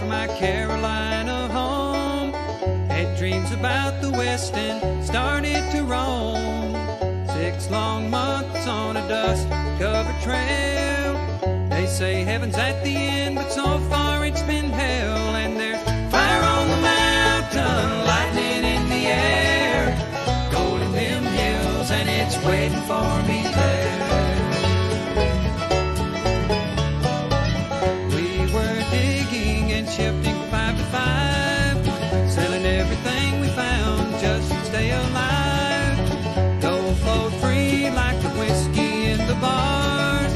from my Carolina home. Had dreams about the West and started to roam. 6 long months on a dust-covered trail. They say heaven's at the end, but so far it's been hell. And there's fire on the mountain, lightning in the air, gold in them hills, and it's waiting for me there. We were digging and shifting from 5 to 5, selling everything we found just to stay alive. Gold flowed free like the whiskey in the bars.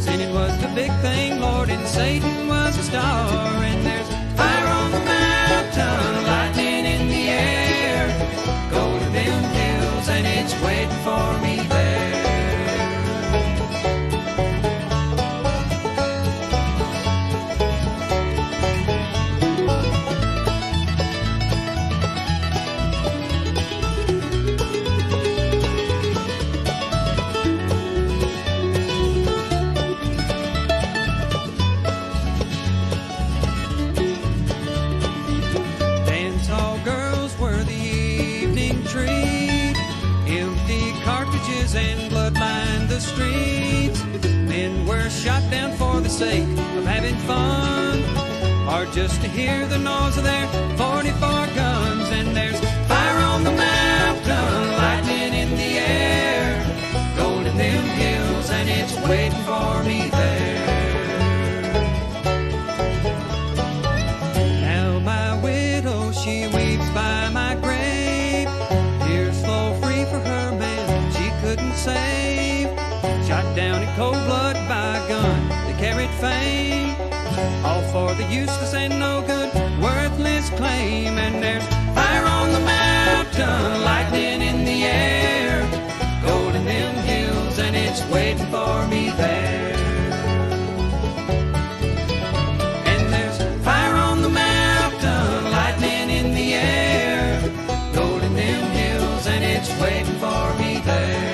Sinning was the big thing, Lord, and Satan was a star. And there's fire on the mountain, lightning in the air, gold in them hills, and it's waiting for me there. And blood lined the streets. Men were shot down for the sake of having fun, or just to hear the noise of their 44 guns. And there's fire on the mountain, lightning in the air, gold in them hills, and it's waiting for me there. Now my widow, she weeps by my grave. Tears flow free for her man couldn't save. Shot down in cold blood by a gun that carried fame, all for the useless and no good, worthless claim. And there's fire on the mountain, lightning in the air, gold in them hills, and it's waiting for me there. And there's fire on the mountain, lightning in the air, gold in them hills, and it's waiting for me there.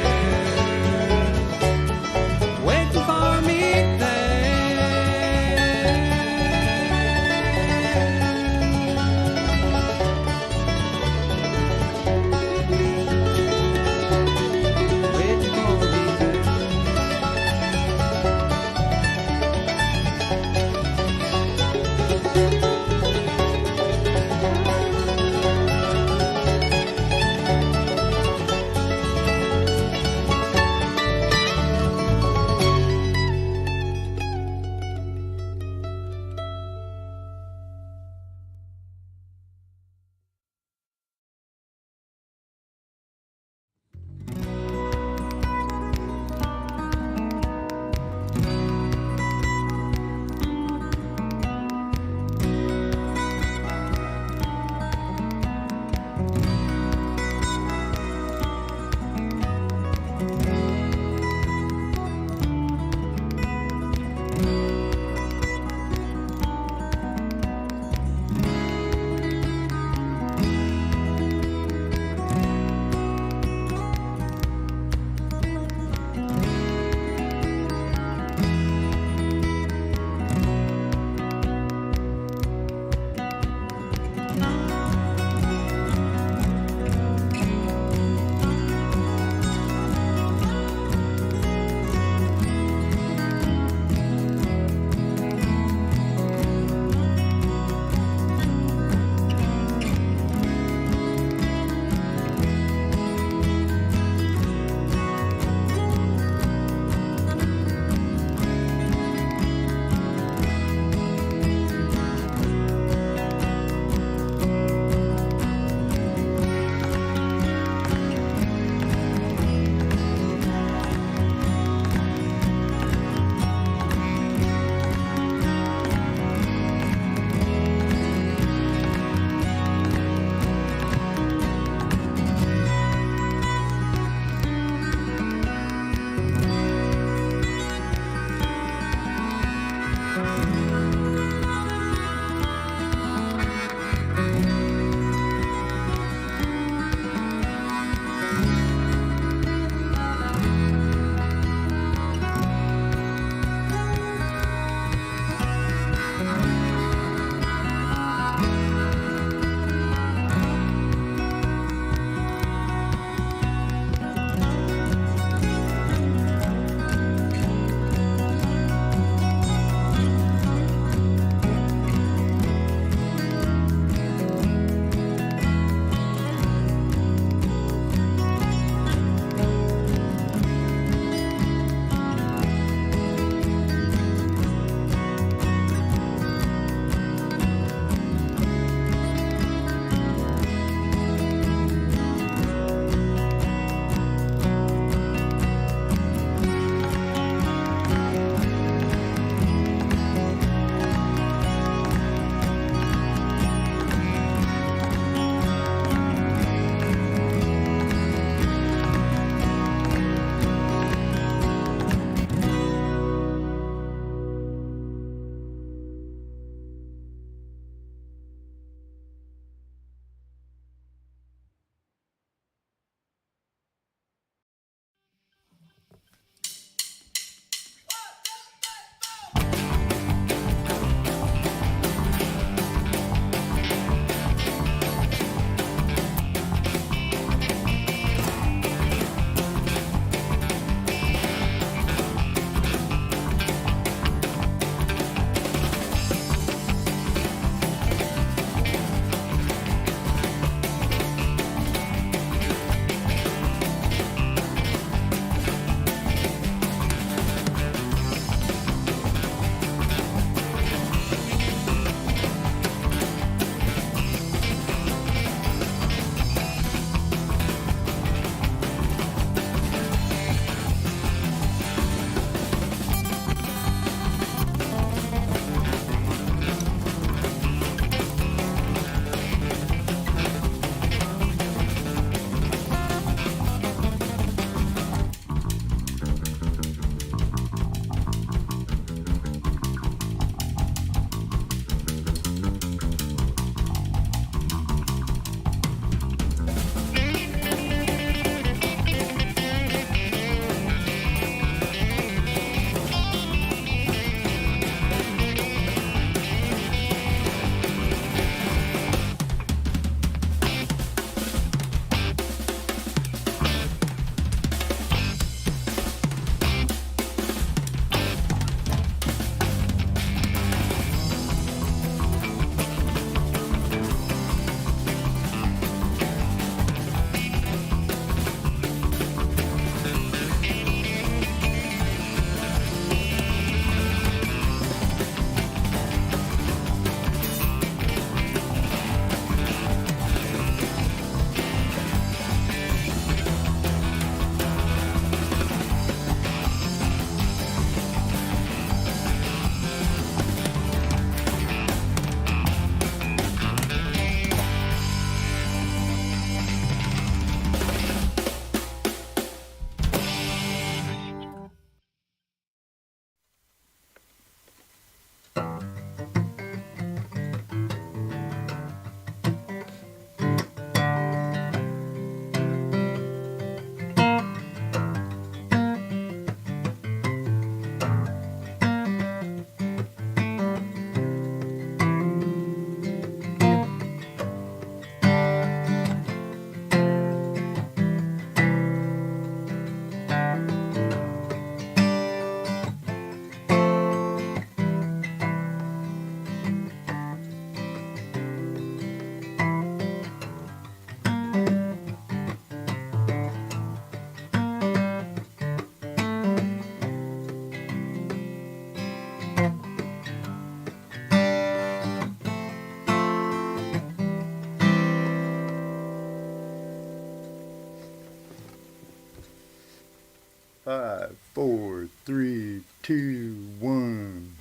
5, 4, 3, 2, 1.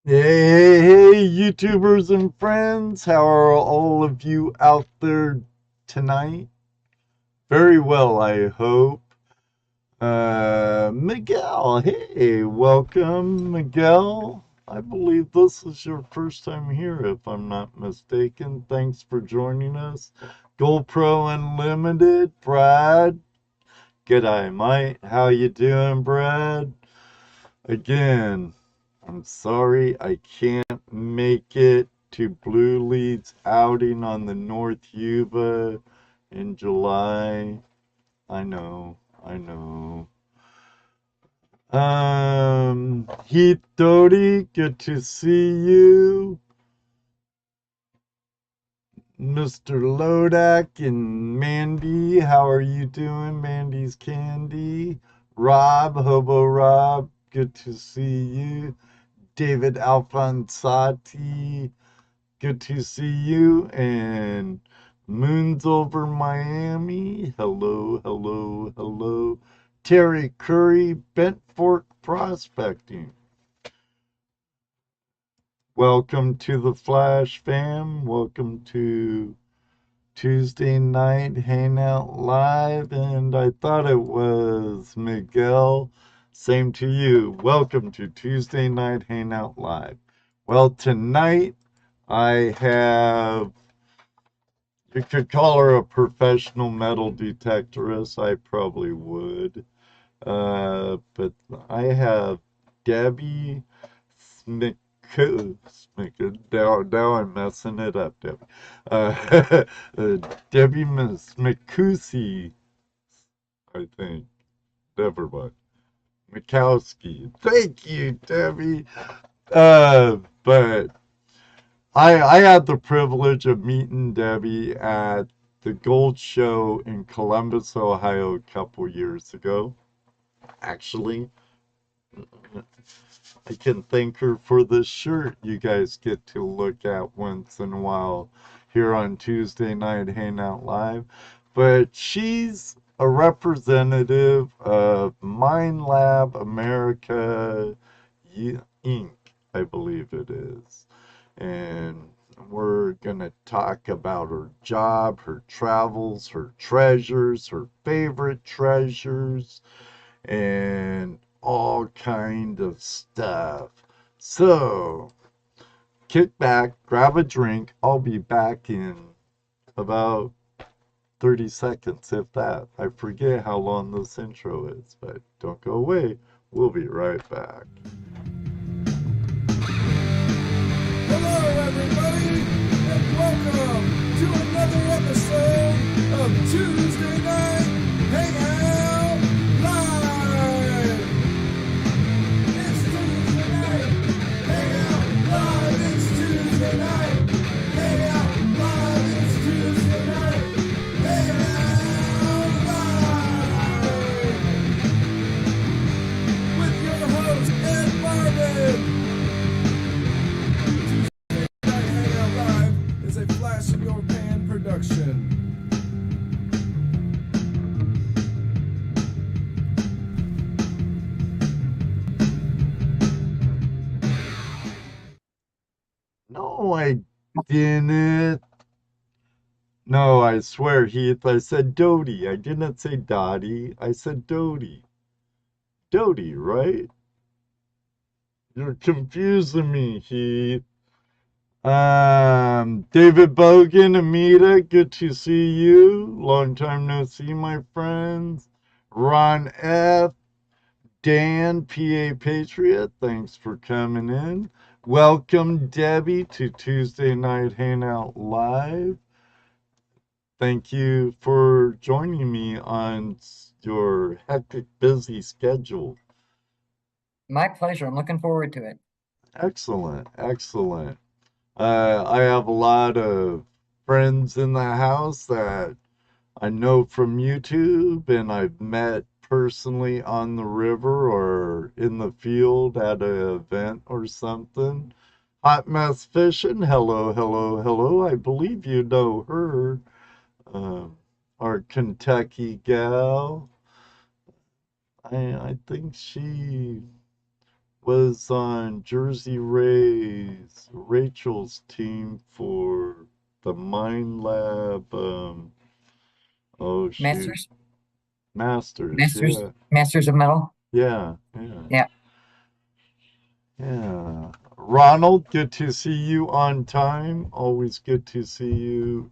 Hey, YouTubers and friends, how are all of you out there tonight? Very well, I hope. Miguel, hey, welcome, Miguel. I believe this is your first time here, if I'm not mistaken. Thanks for joining us. GoPro Unlimited, Brad. G'day, mate. How you doing, Brad? Again, I'm sorry I can't make it to Blue Lead's outing on the North Yuba in July. I know, I know. Heath Doty, good to see you. Mr. Lodak and Mandy, how are you doing? Mandy's Candy. Rob, Hobo Rob, good to see you. David Alphonsati, good to see you. And Moons over Miami, hello, hello, hello. Terry Curry, Bent Fork Prospecting. Welcome to the Flash Fam. Welcome to Tuesday night Hangout Live. And I thought it was Miguel. Same to you. Welcome to Tuesday night Hangout Live. Well, tonight I have, you could call her a professional metal detectorist. I probably would. But I have Debbie now I'm messing it up, Debbie. Debbie Smikoski, I think. Never mind. Mikowski. Thank you, Debbie. But I had the privilege of meeting Debbie at the Gold Show in Columbus, Ohio, a couple years ago. Actually, I can thank her for this shirt you guys get to look at once in a while here on Tuesday Night Hangout Live. But she's a representative of Minelab America Inc., I believe it is. And we're going to talk about her job, her travels, her treasures, her favorite treasures, and all kind of stuff. So, kick back, grab a drink. I'll be back in about 30 seconds, if that. I forget how long this intro is, but don't go away. We'll be right back. Hello, everybody, and welcome to another episode of Tuesday Night Hangout Live. It's Tuesday night, Hangout Live. It's Tuesday night, Hangout Live. It's Tuesday night, Hangout Live. With your host, Ed Marvin. Hangout Live is a Flash in Your Pan production. No, I didn't. No, I swear, Heath, I said Doty. I didn't say Dottie. I said Doty. Doty, right? You're confusing me, Heath. David Bogan, Amita, good to see you. Long time no see, my friends. Ron F., Dan, PA Patriot, thanks for coming in. Welcome, Debbie, to Tuesday Night Hangout Live. Thank you for joining me on your hectic, busy schedule. My pleasure. I'm looking forward to it. Excellent, excellent. I have a lot of friends in the house that I know from YouTube, and I've met personally on the river or in the field at an event or something. Hot Mess Fishing, hello, hello, hello. I believe you know her, our Kentucky gal. I think she was on Jersey Ray's Rachel's team for the Minelab. Oh shoot, Masters, Masters. Yeah, Masters of Metal. yeah, Yeah. yeah. Ronald, good to see you on time. Always good to see you.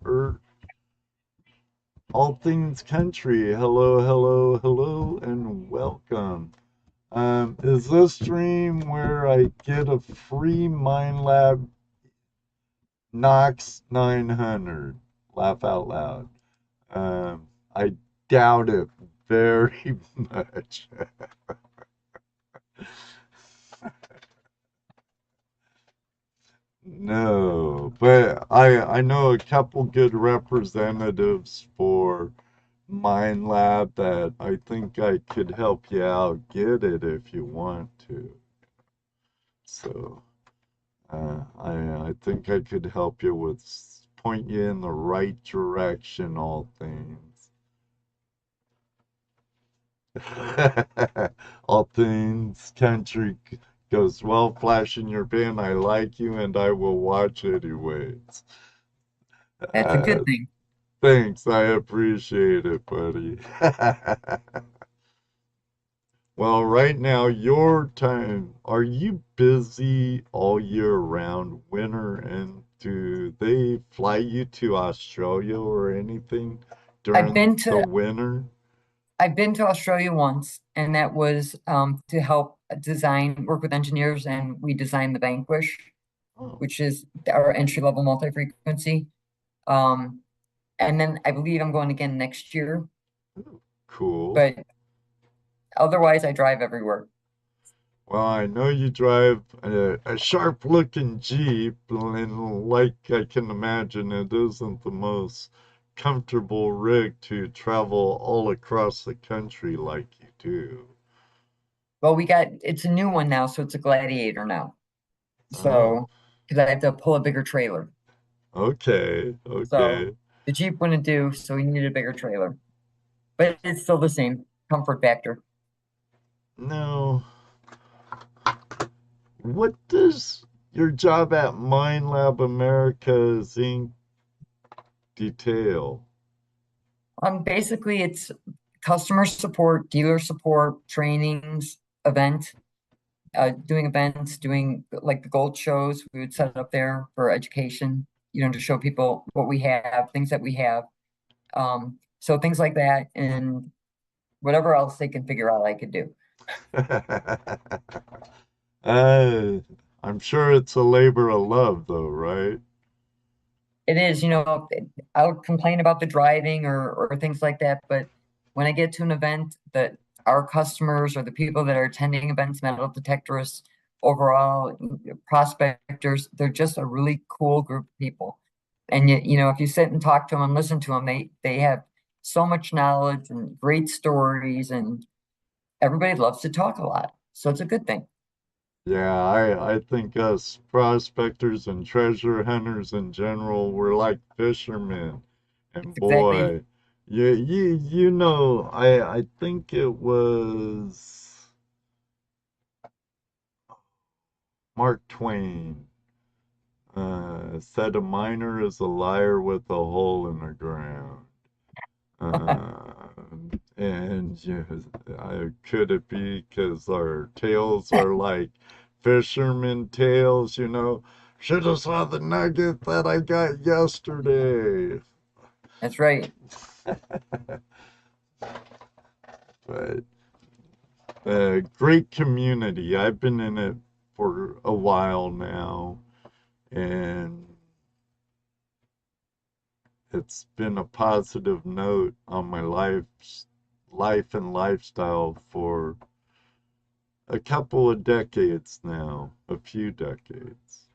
All Things Country. Hello, hello, hello, and welcome. Is this stream where I get a free Minelab Knox 900? Laugh out loud. I doubt it very much. No, but I know a couple good representatives for Minelab that I think I could help you out get it if you want to. So I think I could help you with point you in the right direction, all things. All Things Country goes, well, Flash in your band, I like you and I will watch anyways. That's a good thing. Thanks, I appreciate it, buddy. Well, right now, your time, are you busy all year round, winter, and do they fly you to Australia or anything I've during been the to winter? I've been to Australia once, and that was to help work with engineers, and we designed the Vanquish, Oh, which is our entry-level multi-frequency. Um, and then I believe I'm going again next year, cool. but otherwise I drive everywhere. Well, I know you drive a sharp-looking Jeep, and like I can imagine, it isn't the most comfortable rig to travel all across the country like you do. Well, it's a new one now, so it's a Gladiator now. Oh, So, because I have to pull a bigger trailer. okay, So okay. the Jeep wouldn't do, so we needed a bigger trailer. But it's still the same comfort factor. Now, what does your job at Minelab Americas Inc. detail? Basically it's customer support, dealer support, trainings, doing events, doing like the gold shows. We would set it up there for education, to show people what we have, things that we have. So things like that, and whatever else they can figure out I could do. uh, I'm sure it's a labor of love, though, right? It is, I'll complain about the driving or things like that, but when I get to an event that our customers or the people that are attending events, metal detectorists, overall prospectors, they're just a really cool group of people. And yet, if you sit and talk to them and listen to them, they have so much knowledge and great stories, and everybody loves to talk a lot. So it's a good thing. Yeah, I think us prospectors and treasure hunters in general, we're like fishermen. And It's exactly. boy, I think it was Mark Twain said a miner is a liar with a hole in the ground. Uh, and Yeah, could it be because our tails are like fisherman tails, you know? Should have saw the nugget that I got yesterday. That's right. But great community. I've been in it for a while now, and it's been a positive note on my life and lifestyle for a couple of decades now, a few decades.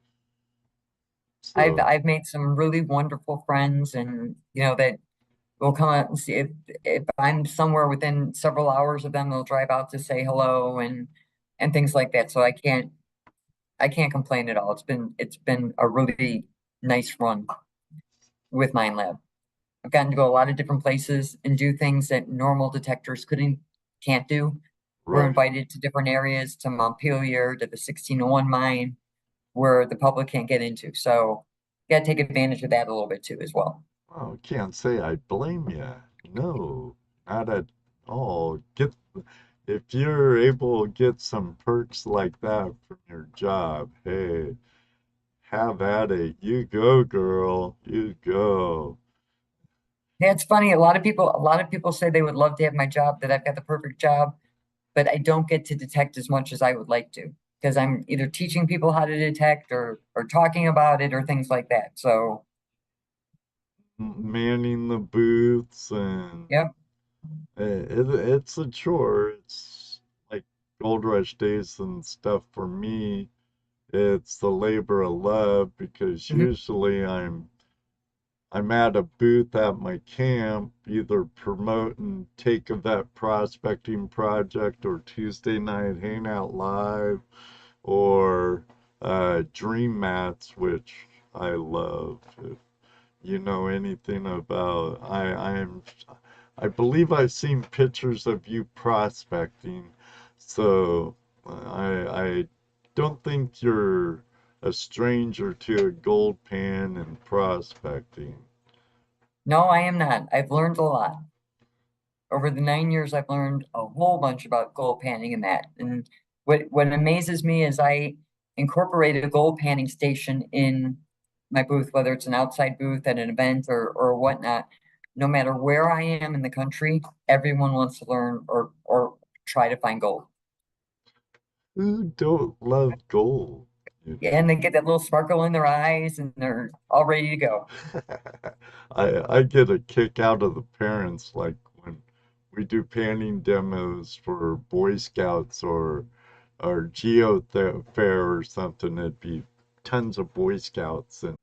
So, I've made some really wonderful friends, and that will come out and see if I'm somewhere within several hours of them, they'll drive out to say hello and things like that. So I can't complain at all. It's been a really nice run with Minelab. I've gotten to go a lot of different places and do things that normal detectors can't do. We're right. invited to different areas, to Montpelier, to the 1601 mine, where the public can't get into. So you gotta take advantage of that a little bit too as well. Oh, can't say I blame you. No, not at all. If you're able to get some perks like that from your job, hey, have at it. You go, girl. You go. Yeah, it's funny. A lot of people say they would love to have my job, that I've got the perfect job, but I don't get to detect as much as I would like to, because I'm either teaching people how to detect or talking about it or things like that. So, Manning the booths and yep. it's a chore. It's like Gold Rush days and stuff for me. It's the labor of love because Mhm. usually I'm at a booth at my camp, either promoting Take a Vet prospecting project or Tuesday night Hangout Live or Dream Mats, which I love. If you know anything about, I believe I've seen pictures of you prospecting, so I don't think you're a stranger to a gold pan and prospecting. No, I am not. I've learned a lot. Over the 9 years, I've learned a whole bunch about gold panning and that. And what amazes me is I incorporated a gold panning station in my booth, whether it's an outside booth at an event or whatnot. No matter where I am in the country, everyone wants to learn or try to find gold. Who don't love gold? You Yeah, and they get that little sparkle in their eyes and they're all ready to go. know? I get a kick out of the parents like when we do panning demos for Boy Scouts or Geo Fair or something. It'd be tons of Boy Scouts and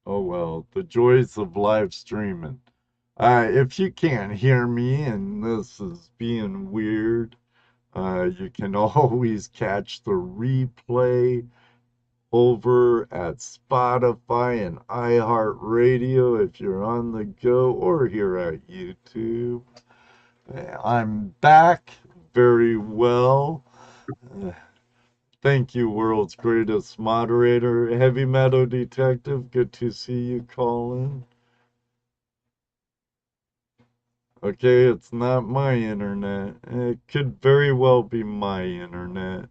oh well, the joys of live streaming. If you can't hear me and this is being weird, you can always catch the replay over at Spotify and iHeartRadio if you're on the go or here at YouTube. I'm back very well. Uh, Thank you, world's greatest moderator, Heavy Metal Detective. Good to see you, Colin. Okay, it's not my internet. It could very well be my internet.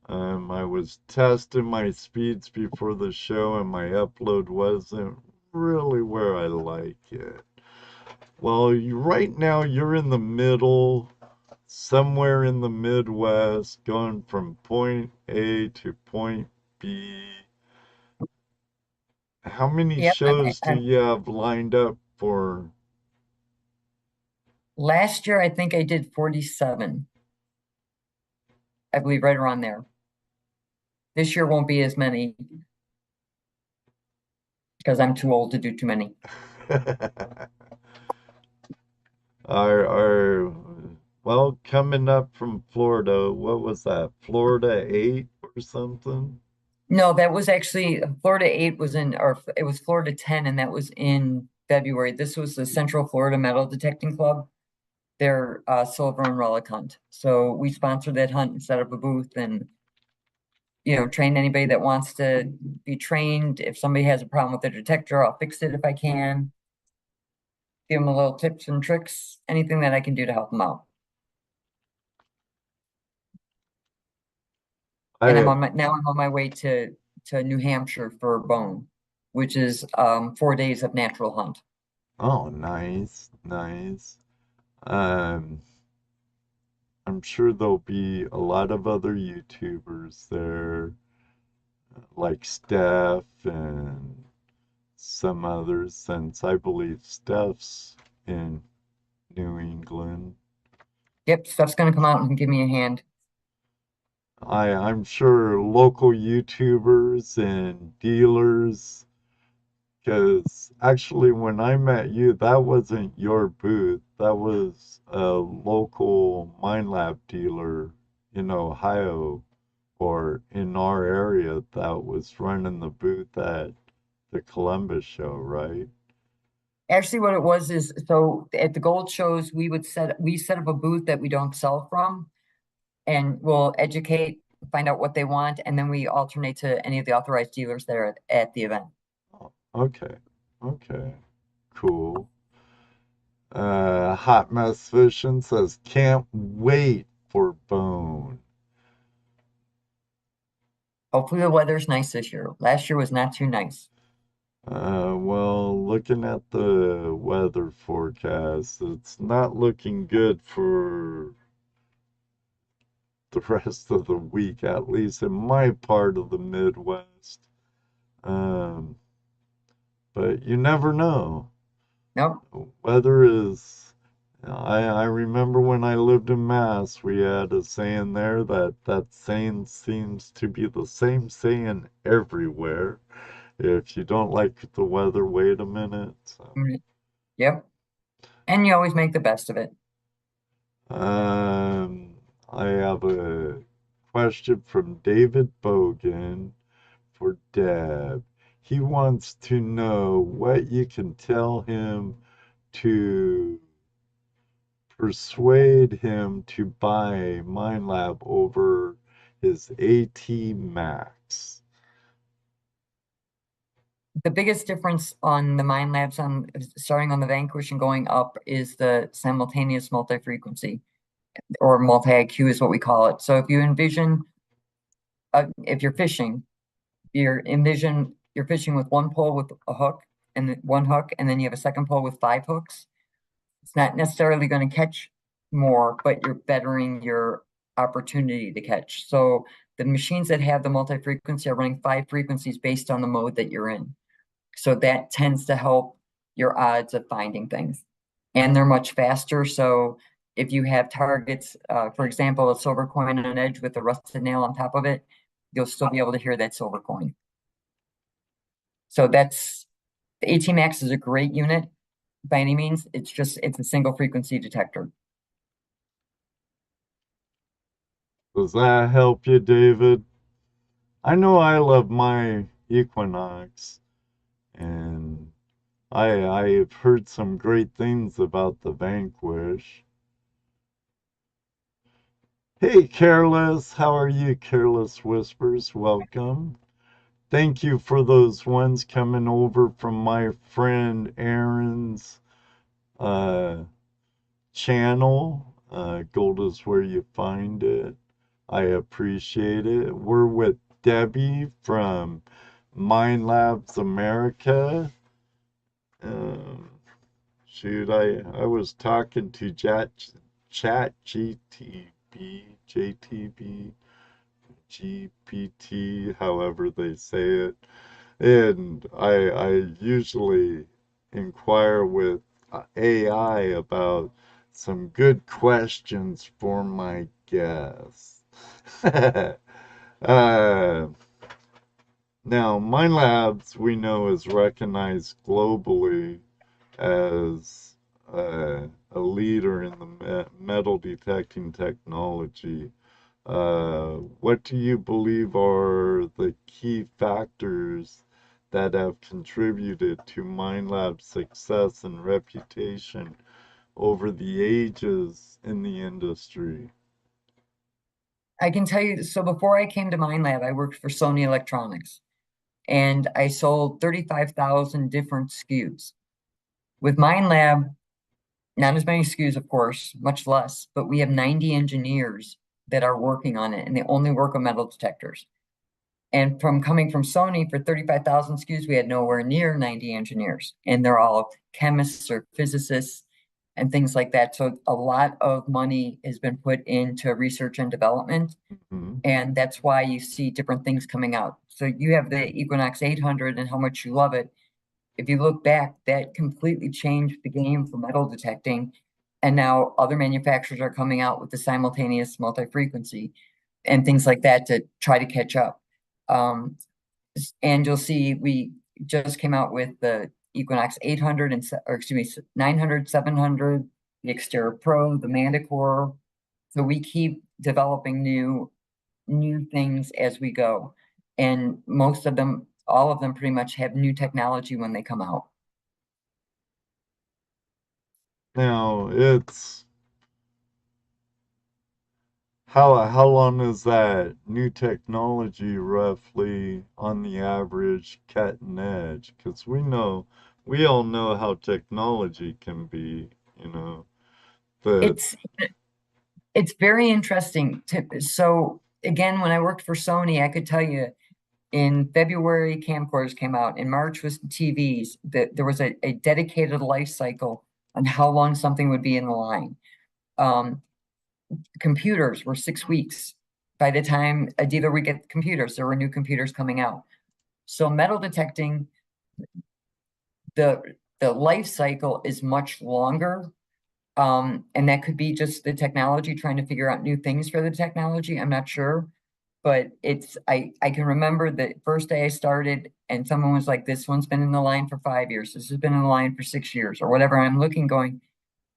I was testing my speeds before the show, and my upload wasn't really where I like it. Well, right now you're in the middle, somewhere in the Midwest, going from point A to point B. How many Yep, shows do you have lined up for? last year I think I did 47. I believe right around there. This year won't be as many because I'm too old to do too many. Are well coming up from Florida. What was that? Florida 8 or something? No, that was actually Florida 8 was in, or it was Florida 10, and that was in February. This was the Central Florida Metal Detecting Club, their silver and relic hunt. So we sponsored that hunt and set up a booth and train anybody that wants to be trained. If somebody has a problem with their detector, I'll fix it if I can. Give them a little tips and tricks, anything that I can do to help them out. And I I'm on my way to New Hampshire for Bone, which is 4 days of natural hunt. oh, nice, nice. Um, I'm sure there'll be a lot of other YouTubers there, like Steph and some others, since I believe Steph's in New England. Yep, stuff's gonna come out and give me a hand. I'm sure local YouTubers and dealers, because actually when I met you, that wasn't your booth. That was a local Minelab dealer in Ohio or in our area that was running the booth at the Columbus show, right? Actually, what it was is, so at the gold shows, we set up a booth that we don't sell from, and we'll educate, find out what they want, and then we alternate to any of the authorized dealers that are at the event. Oh, okay, okay, cool. Hot Mess Fishing says, can't wait for Bone. Hopefully the weather's nice this year. Last year was not too nice. Well, looking at the weather forecast, it's not looking good for the rest of the week, at least in my part of the Midwest. Um, but you never know. Nope. Weather is. I remember when I lived in Mass, we had a saying there that saying seems to be the same saying everywhere. If you don't like the weather, wait a minute. So. Mm, yep. And you always make the best of it. Um, I have a question from David Bogan for Deb. He wants to know what you can tell him to persuade him to buy Minelab over his AT Max. The biggest difference on the Mind Labs on starting on the Vanquish and going up is the simultaneous multi-frequency, or multi-IQ is what we call it. So if you envision, if you're fishing, you're fishing with one pole with a hook and one hook, and then you have a second pole with 5 hooks. It's not necessarily going to catch more, but you're bettering your opportunity to catch. So the machines that have the multi-frequency are running 5 frequencies based on the mode that you're in. So that tends to help your odds of finding things. And they're much faster. So if you have targets, for example, a silver coin on an edge with a rusted nail on top of it, you'll still be able to hear that silver coin. So that's, the AT Max is a great unit by any means. It's a single frequency detector. Does that help you, David? I know I love my Equinox, and I've heard some great things about the Vanquish. Hey, Careless, how are you, Careless Whispers? Welcome. Thank you for those ones coming over from my friend Aaron's uh, channel. Gold is where you find it. I appreciate it. We're with Debbie from Mind Labs America. Um, shoot, I was talking to Chat JTB, GPT, however they say it, and I usually inquire with AI about some good questions for my guests. uh, Now, Mind Labs, we know, is recognized globally as a leader in the metal detecting technology. What do you believe are the key factors that have contributed to Mind Lab's success and reputation over the ages in the industry? I can tell you, so before I came to Mind Lab, I worked for Sony Electronics and I sold 35,000 different SKUs. With Mind Lab, not as many SKUs, of course, much less, but we have 90 engineers that are working on it, and they only work on metal detectors. And from coming from Sony for 35,000 SKUs, we had nowhere near 90 engineers, and they're all chemists or physicists and things like that. So a lot of money has been put into research and development, and that's why you see different things coming out. So you have the Equinox 800 and how much you love it. If you look back, that completely changed the game for metal detecting, and now other manufacturers are coming out with the simultaneous multi-frequency and things like that to try to catch up. And you'll see we just came out with the Equinox 800 and, or excuse me, 900, 700, the Xterra Pro, the Manticore. So we keep developing new things as we go. And most of them, all of them pretty much have new technology when they come out. Now, it's how long is that new technology roughly on the average cutting edge? Because we all know how technology can be, you know. But It's very interesting. So again, when I worked for Sony, I could tell you in February, camcorders came out. In March was TVs. There was a dedicated life cycle on how long something would be in the line. Computers were 6 weeks. By the time a dealer would get computers, there were new computers coming out. So metal detecting, the life cycle is much longer. And that could be just the technology trying to figure out new things for the technology. I'm not sure. But I can remember the first day I started and someone was like, this one's been in the line for 5 years. This has been in the line for 6 years or whatever. I'm looking going,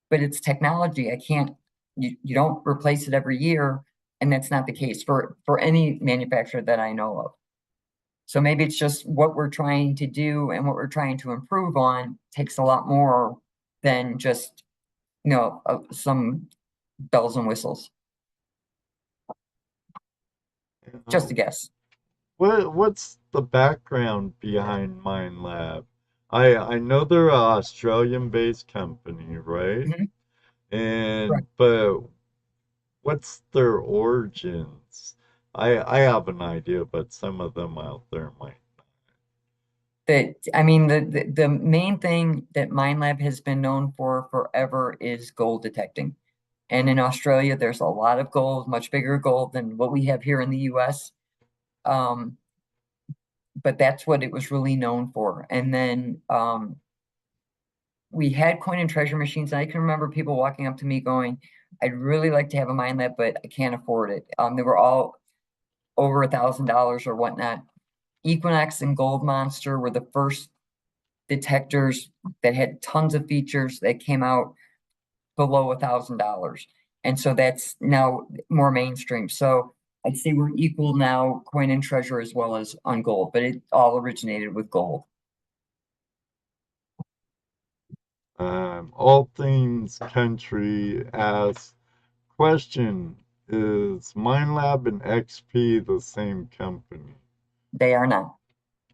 but it's technology. I can't, you don't replace it every year. And that's not the case for any manufacturer that I know of. So maybe it's just what we're trying to do and what we're trying to improve on takes a lot more than just, some bells and whistles. Just a guess. what's the background behind Minelab? I know they're an Australian-based company, right? Mhm. And Correct. but what's their origins? I have an idea, but some of them out there might. I mean, the main thing that Minelab has been known for forever is gold detecting. And in Australia, there's a lot of gold, much bigger gold than what we have here in the US. But that's what it was really known for. And then we had coin and treasure machines. And I can remember people walking up to me going, I'd really like to have a Minelab, but I can't afford it. They were all over $1,000 or whatnot. Equinox and Gold Monster were the first detectors that had tons of features that came out below $1,000. And so that's now more mainstream. So I'd say we're equal now, coin and treasure as well as on gold, but it all originated with gold. All things country asks, question, is Minelab and XP the same company? They are not.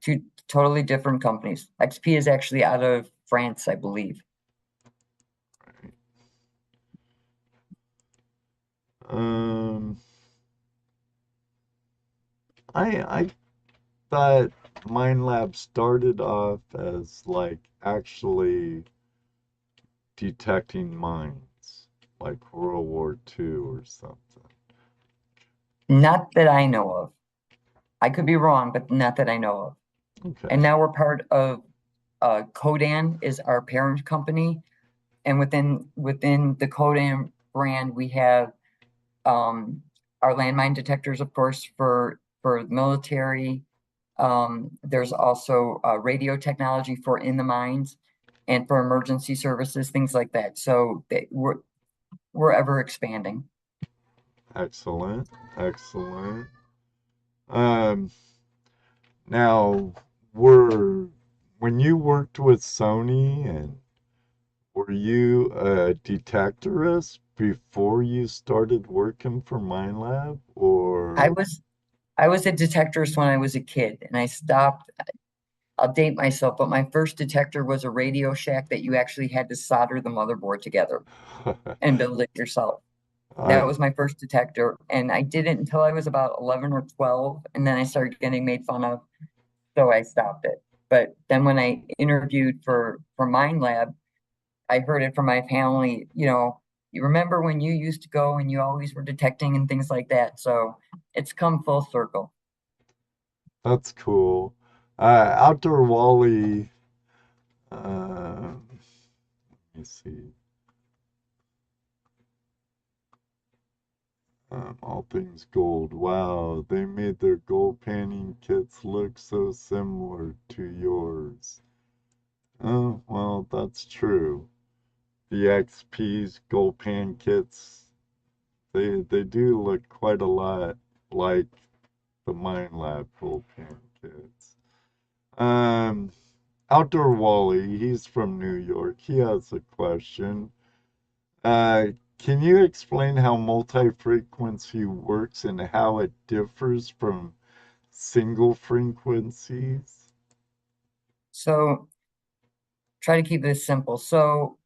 Two totally different companies. XP is actually out of France, I believe. Um, I thought Minelab started off as like actually detecting mines, like World War II or something. Not that I know of. I could be wrong, but not that I know of. Okay. And now we're part of Codan is our parent company. And within the Codan brand, we have our landmine detectors, of course, for military. There's also radio technology for in the mines and for emergency services, things like that. So we're ever expanding. Excellent. Excellent. Um, now, when you worked with Sony, and were you a detectorist before you started working for Minelab, I or? was I was a detectorist when I was a kid, and I stopped. I'll date myself, but my first detector was a Radio Shack that you actually had to solder the motherboard together and build it yourself. That I was my first detector, and I did it until I was about 11 or 12, and then I started getting made fun of, so I stopped it. But then when I interviewed for Minelab, I heard it from my family, you remember when you used to go and you always were detecting and things like that. So it's come full circle. That's cool. Outdoor Wally. Let me see. All things gold. Wow, they made their gold painting kits look so similar to yours. Oh, well, that's true. The XP's gold pan kits, they do look quite a lot like the Minelab gold pan kits. Um, Outdoor Wally, he's from New York. He has a question. Can you explain how multi-frequency works and how it differs from single frequencies? So try to keep this simple. So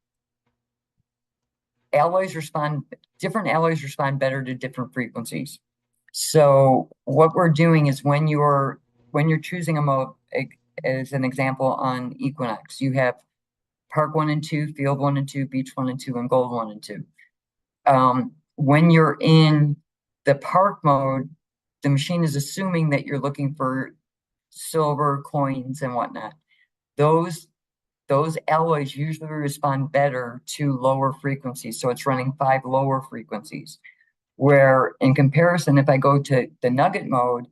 alloys respond, different alloys respond better to different frequencies. So what we're doing is when you're choosing a mode, as an example on Equinox, you have Park 1 and 2, Field 1 and 2, Beach 1 and 2, and Gold 1 and 2. When you're in the park mode, the machine is assuming that you're looking for silver coins and whatnot. Those alloys usually respond better to lower frequencies, so it's running 5 lower frequencies. Where in comparison, if I go to the nugget mode,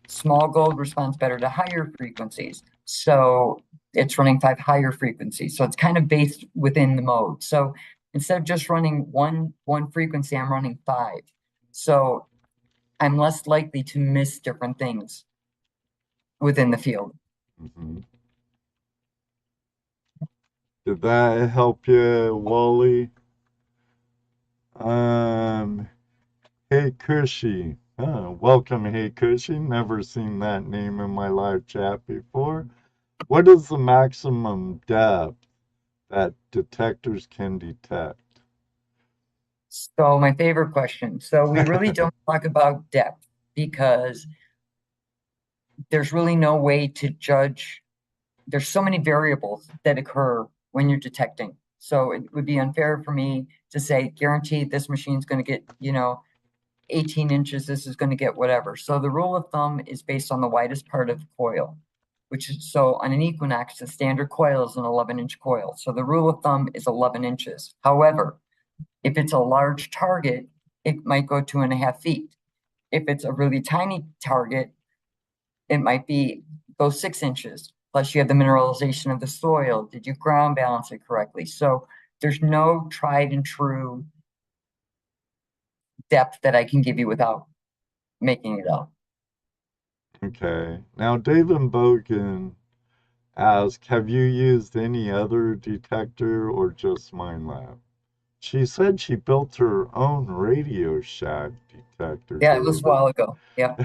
small gold responds better to higher frequencies. So it's running 5 higher frequencies. So it's kind of based within the mode. So instead of just running one frequency, I'm running 5. So I'm less likely to miss different things within the field. Hmm. Did that help you, Wally? Um, Hey Cushy. Welcome, Hey Cushy. Never seen that name in my live chat before. What is the maximum depth that detectors can detect? So my favorite question. So we really don't talk about depth because there's really no way to judge. There's so many variables that occur when you're detecting. So it would be unfair for me to say, guaranteed this machine's going to get, 18 inches, this is going to get whatever. So the rule of thumb is based on the widest part of the coil, which is so on an Equinox, the standard coil is an 11-inch coil. So the rule of thumb is 11 inches. However, if it's a large target, it might go 2.5 feet. If it's a really tiny target, it might go 6 inches. Plus, you have the mineralization of the soil. Did you ground balance it correctly? So there's no tried and true depth that I can give you without making it up. Okay. Now, David Bogan asked, have you used any other detector or just Minelab? She said she built her own Radio Shack detector, Yeah, it was a David. while ago. Yeah.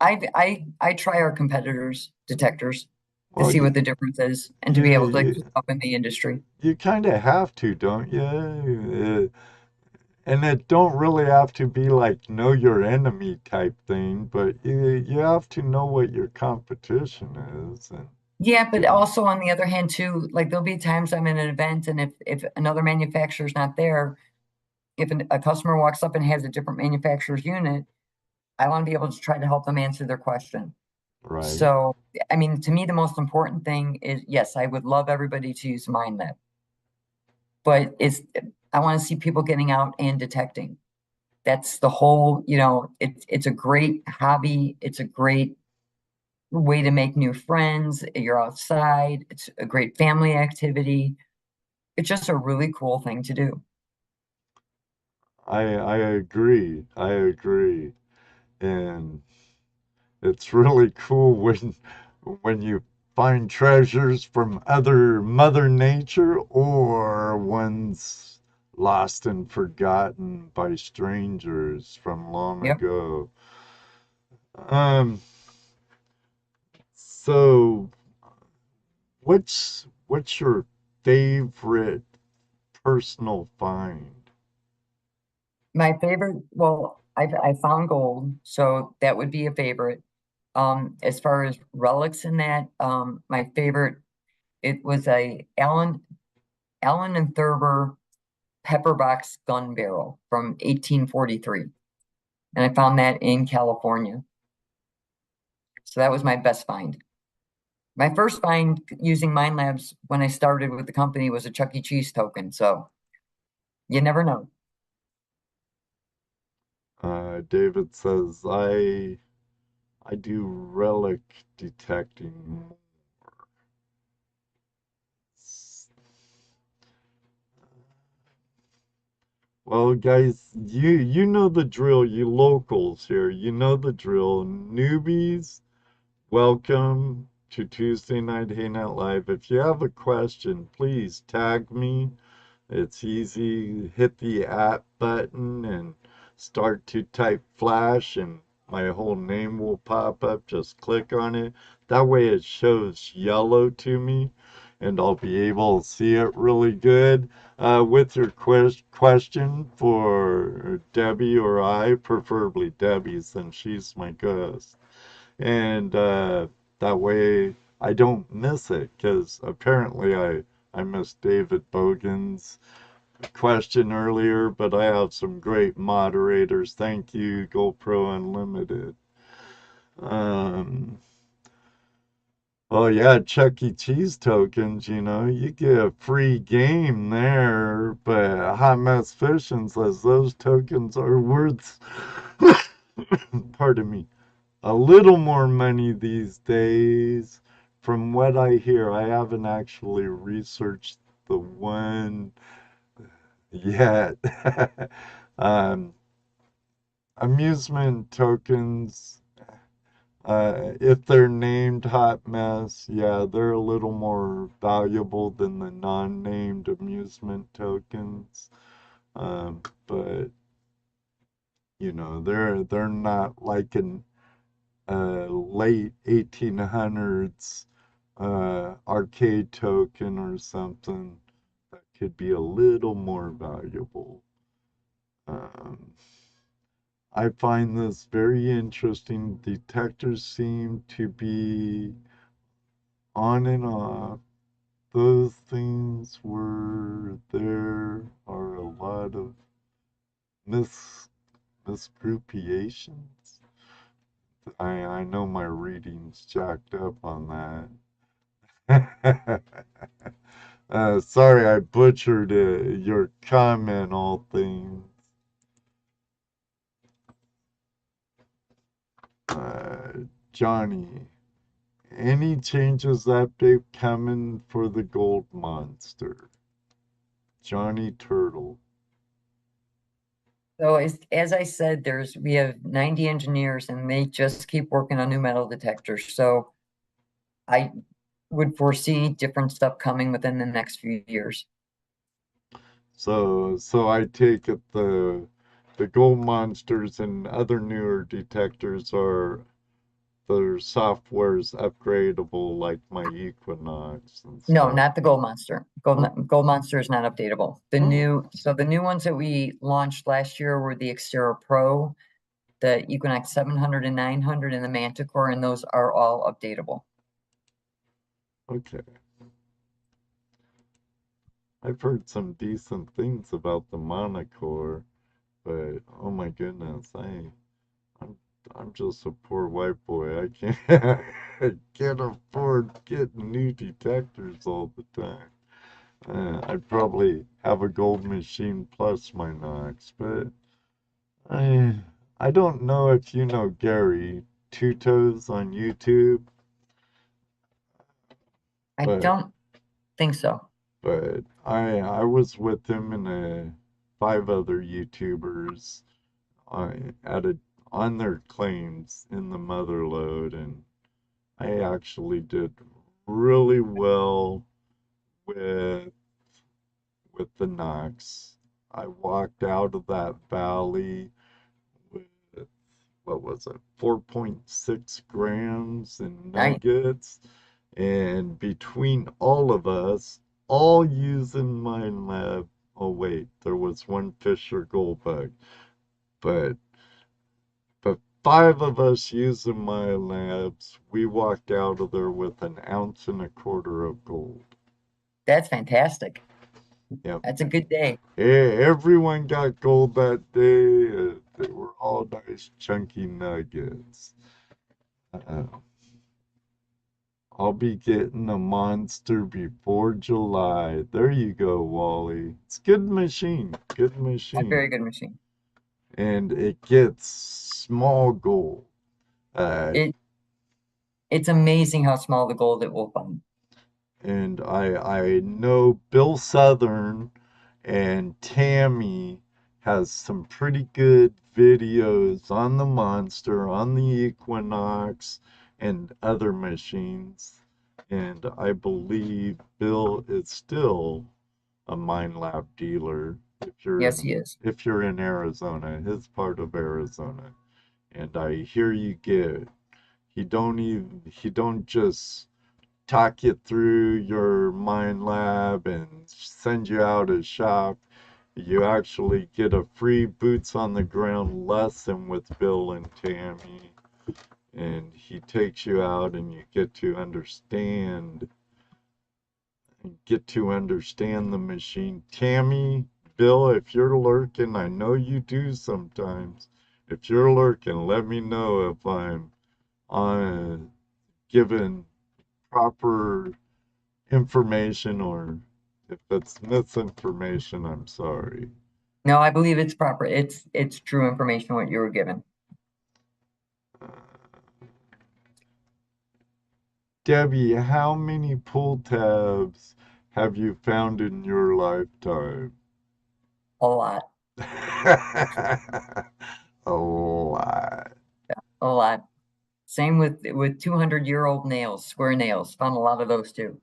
I try our competitors' detectors to Well, see what the difference is and to be able to you keep up in the industry. you kind of have to, don't you? And it don't really have to be like know your enemy type thing, but you have to know what your competition is. And Yeah, but you know, also on the other hand too, like there'll be times I'm in an event and if another manufacturer's not there, if a customer walks up and has a different manufacturer's unit, I want to be able to try to help them answer their question. right? So, I mean, to me, the most important thing is yes, I would love everybody to use MindLab, but I want to see people getting out and detecting. That's the whole, it's a great hobby. It's a great way to make new friends. You're outside. It's a great family activity. It's just a really cool thing to do. I agree. I agree. And it's really cool when you find treasures from other Mother Nature or ones lost and forgotten by strangers from long Yep. ago. Um, so what's your favorite personal find? My favorite, well, I found gold, so that would be a favorite. As far as relics in that, my favorite, it was a Allen and Thurber pepperbox gun barrel from 1843, and I found that in California. So that was my best find. My first find using Minelabs when I started with the company was a Chuck E. Cheese token, so you never know. David says I do relic detecting. Well, guys, you know the drill, you locals here. You know the drill. Newbies, welcome to Tuesday Night Hangout Live. If you have a question, please tag me. It's easy. Hit the at button and start to type Flash, and my whole name will pop up. Just click on it. That way it shows yellow to me, and I'll be able to see it really good. With your question for Debbie or I, preferably Debbie, since she's my ghost. And that way I don't miss it, because apparently I missed David Bogan's question earlier, but I have some great moderators. Thank you, GoPro Unlimited. Um, oh yeah, Chuck E. Cheese tokens, you get a free game there, but Hot Mess Fishing says those tokens are worth, pardon me, a little more money these days. From what I hear, I haven't actually researched the one yet. um, Amusement tokens, if they're named Hot Mess, yeah, they're a little more valuable than the non-named amusement tokens. But they're not like an late 1800s arcade token or something that could be a little more valuable. Um, I find this very interesting. Detectors seem to be on and off. Those things were there are a lot of misgroupiations. I know my reading's jacked up on that. Sorry, I butchered your comment, all things. Johnny, any changes update coming for the gold monster? Johnny Turtle. So as I said, we have 90 engineers and they just keep working on new metal detectors. So I would foresee different stuff coming within the next few years. So I take it the gold monsters and other newer detectors are their software's upgradable like my Equinox and No, stuff. not the Gold Monster. Gold Monster is not updatable. Oh. So the new ones that we launched last year were the Xterra Pro, the Equinox 700 and 900, and the Manticore, and those are all updatable. Okay. I've heard some decent things about the Monocore, but oh my goodness, I'm I'm just a poor white boy. I can't I can't afford getting new detectors all the time. I'd probably have a gold machine plus my Knox, but I I don't know if you know Gary Two Toes on YouTube, I but don't think so. I was with him and five other YouTubers at on their claims in the Motherlode, and I actually did really well with the Knox. I walked out of that valley with what was it, 4.6 grams in Right. nuggets, and between all of us, all using Minelab. Oh wait, there was one Fisher gold bug. but but 5 of us using Minelabs, we walked out of there with 1.25 ounces of gold. That's fantastic. Yep. That's a good day. Everyone got gold that day. They were all nice chunky nuggets. I'll be getting a monster before July. There you go, Wally. It's a good machine. Good A machine. very good machine. And it gets small gold. It's amazing how small the gold it will find. And I know Bill Southern and Tammy has some pretty good videos on the Monster, on the Equinox, and other machines. And I believe Bill is still a Minelab dealer Yes, he is. if you're in Arizona, his part of Arizona. And I hear you get he don't just talk you through your Minelab and send you out a shop. You actually get a free boots on the ground lesson with Bill and Tammy. And he takes you out and you get to understand the machine. Tammy, Bill, if you're lurking, I know you do sometimes. If you're lurking, let me know if I'm given proper information or if it's misinformation, I'm sorry. No, I believe it's proper. It's true information what you were given. Debbie, how many pull tabs have you found in your lifetime? A lot. A lot. A lot. Same with 200-year-old nails, square nails. Found a lot of those too.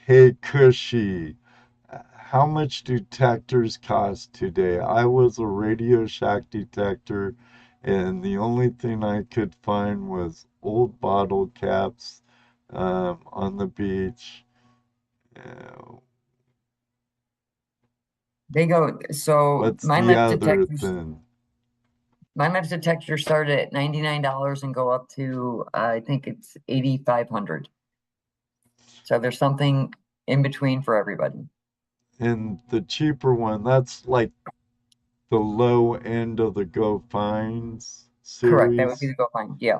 Hey, Cushy, how much do detectors cost today? I was a Radio Shack detector, and the only thing I could find was old bottle caps on the beach. They go, so What's mine the lab other detectors thing? mine lab's detectors start at $99 and go up to I think it's 8,500. So there's something in between for everybody. And the cheaper one, that's like the low end of the Go Finds Correct. That would be series. the go find. Yeah.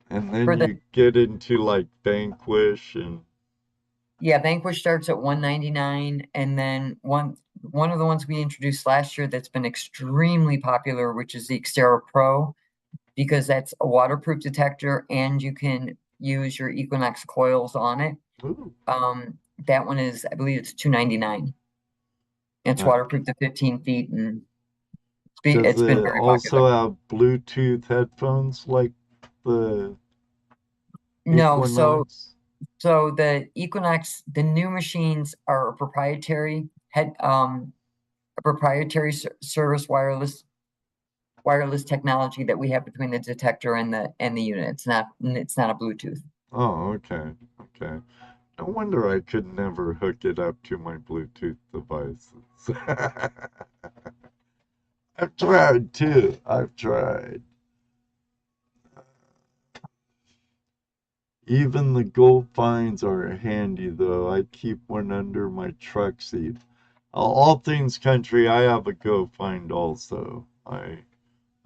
And then For the you get into like Vanquish and Vanquish starts at 199, and then one of the ones we introduced last year that's been extremely popular, which is the Xterra Pro, because that's a waterproof detector and you can use your Equinox coils on it. ooh, That one is, I believe it's 299. It's uh, waterproof to 15 feet, and does it's been it very popular. also have Bluetooth headphones like the No, Equinox? so the Equinox, the new machines are a proprietary service wireless technology that we have between the detector and the unit. It's not a Bluetooth. Oh, okay, okay. No wonder I could never hook it up to my Bluetooth devices. I've tried too. I've tried. Even the gold finds are handy though. I keep one under my truck seat. All things country, I have a go find also. I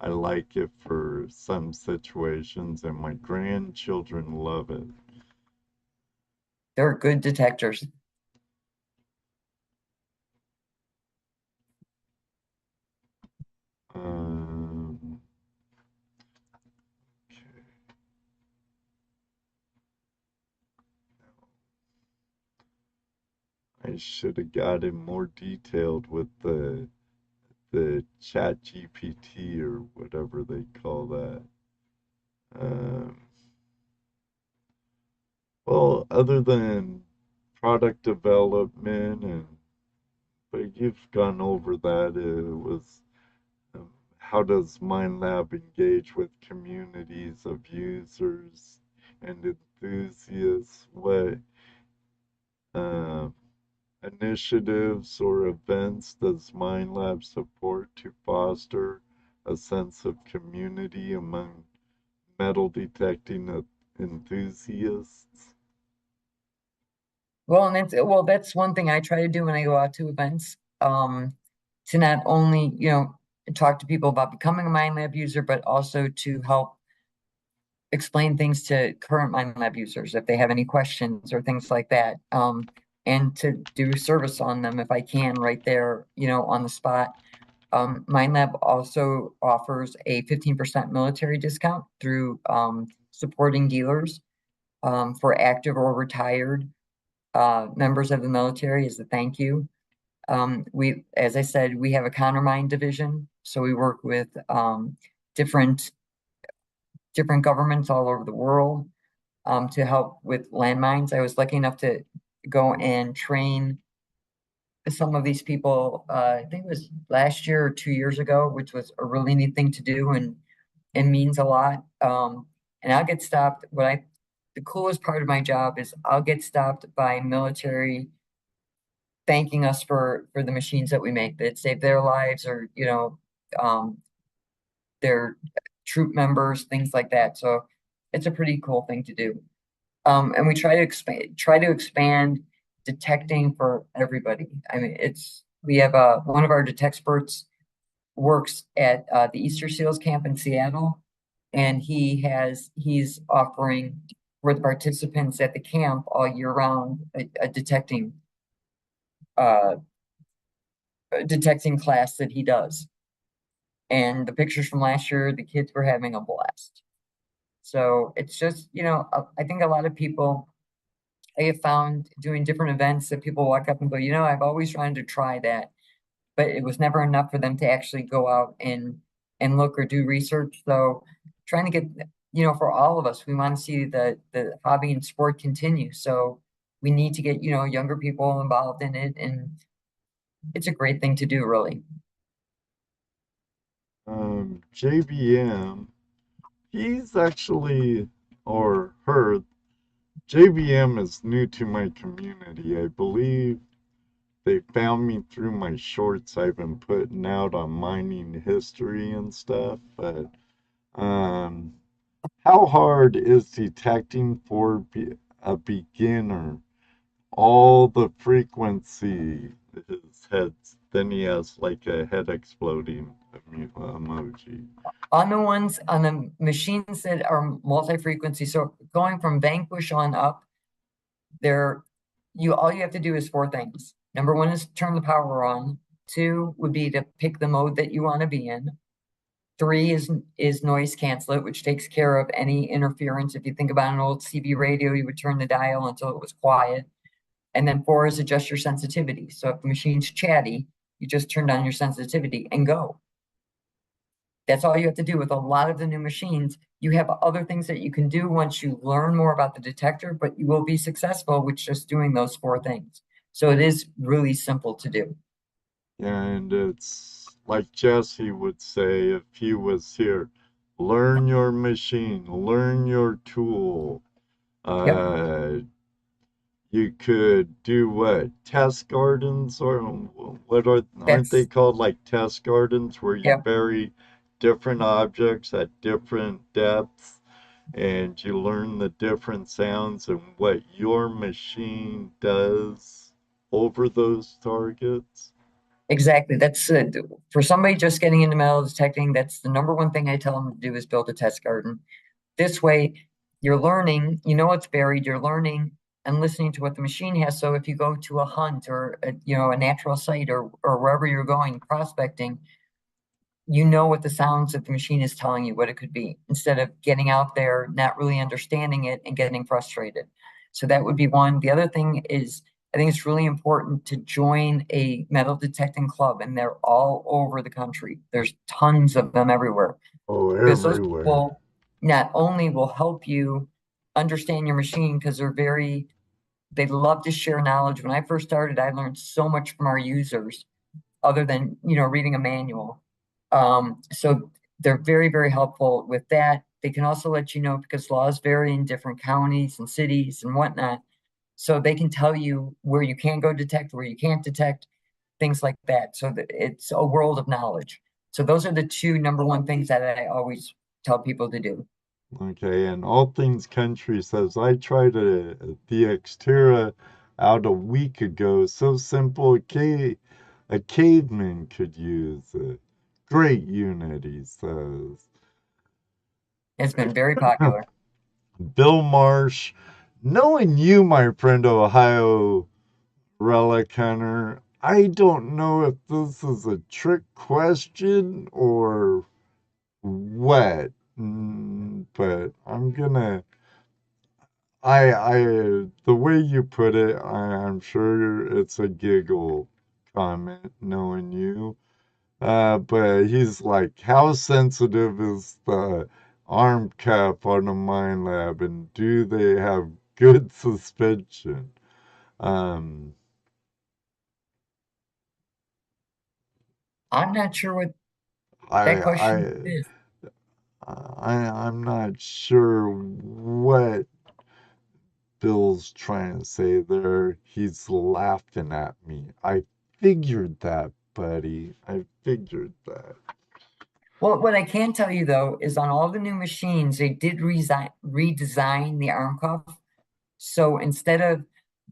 like it for some situations and my grandchildren love it. They're good detectors. Um, I should have gotten more detailed with the chat GPT or whatever they call that. Um, well, other than product development but you've gone over that. It was how does Minelab engage with communities of users and enthusiasts? What an initiatives or events does Minelab support to foster a sense of community among metal detecting enthusiasts? Well, and that's one thing I try to do when I go out to events, to not only, talk to people about becoming a Minelab user, but also to help explain things to current Minelab users if they have any questions or things like that. And to do service on them if I can right there, on the spot. Minelab also offers a 15% military discount through supporting dealers for active or retired members of the military as a thank you. As I said, we have a countermine division, so we work with different governments all over the world to help with landmines. I was lucky enough to go and train some of these people. I think it was last year or 2 years ago, which was a really neat thing to do and means a lot. And I'll get stopped. The coolest part of my job is I'll get stopped by military thanking us for the machines that we make that save their lives, or um, their troop members, things like that. So it's a pretty cool thing to do. And we try to expand detecting for everybody. I mean, we have one of our detect experts works at the Easter Seals camp in Seattle, and he's offering for the participants at the camp all year round a uh, detecting class that he does. And the pictures from last year, the kids were having a blast. So it's just, I think a lot of people I have found doing different events that people walk up and go, I've always wanted to try that, but it was never enough for them to actually go out and look or do research. So trying to get, for all of us, we want to see the hobby and sport continue. So we need to get, younger people involved in it, and it's a great thing to do, really. JBM, he's actually, or her, JBM is new to my community. I believe they found me through my shorts I've been putting out on mining history and stuff, but um, how hard is detecting for a beginner? All the frequency, his heads, then he has like a head exploding emoji. On the machines that are multi-frequency, so going from Vanquish on up, all you have to do is four things. Number one is turn the power on. Two would be to pick the mode that you want to be in. Three is noise cancel it, which takes care of any interference. If you think about an old CB radio, you would turn the dial until it was quiet. And then four is adjust your sensitivity. So if the machine's chatty, you just turn down your sensitivity and go. That's all you have to do with a lot of the new machines. You have other things that you can do once you learn more about the detector, but you will be successful with just doing those four things. So it is really simple to do. And it's like Jesse would say if he was here, learn your machine, learn your tool. Yep. Uh, you could do what? Test gardens, or aren't they That's, called like test gardens where you yep. bury different objects at different depths and you learn the different sounds and what your machine does over those targets? Exactly. That's for somebody just getting into metal detecting, that's the number one thing I tell them to do is build a test garden. This way, you're learning, what's buried, you're learning and listening to what the machine has. So if you go to a hunt or a natural site or wherever you're going prospecting, you know what the sounds that the machine is telling you what it could be, instead of getting out there not really understanding it and getting frustrated. So that would be one. The other thing is, I think it's really important to join a metal detecting club, and they're all over the country. There's tons of them everywhere, Oh, because those everywhere. people not only will help you understand your machine, because they love to share knowledge. When I first started, I learned so much from our users other than reading a manual. So they're very, very helpful with that. They can also let you know, because laws vary in different counties and cities and whatnot, So they can tell you where you can go detect, where you can't detect, things like that. So that it's a world of knowledge. So those are the two number one things that I always tell people to do. Okay, and All Things Country says I tried the Xterra out a week ago. So simple, a caveman could use it. Great unit, he says. It's been very popular. Bill Marsh, knowing you, my friend, Ohio Relic Hunter, I don't know if this is a trick question or what, but I'm gonna. The way you put it, I'm sure it's a giggle comment, knowing you. But he's like, how sensitive is the arm cap on a Minelab, and do they have good suspension? Um, I'm not sure what that I, question I, is. I'm not sure what Bill's trying to say there. He's laughing at me. I figured that, buddy. I figured that. Well, what I can tell you though is on all the new machines, they did redesign the arm cuff. So instead of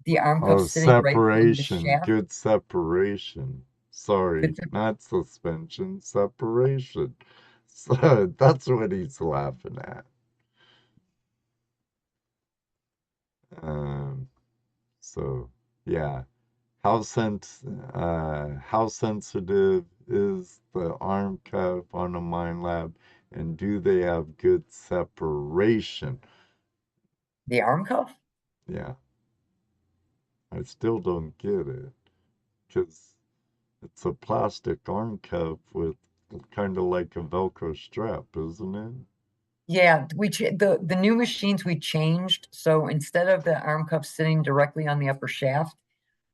the arm cuff Oh, sitting right on the separation. shaft, Good separation. Sorry, good not suspension, separation. So that's what he's laughing at. Um, so yeah. How sensitive is the arm cuff on a Minelab, and do they have good separation? the arm cuff. Yeah, I still don't get it because it's a plastic arm cuff with kind of like a Velcro strap, isn't it? Yeah, the new machines we changed. So instead of the arm cuff sitting directly on the upper shaft,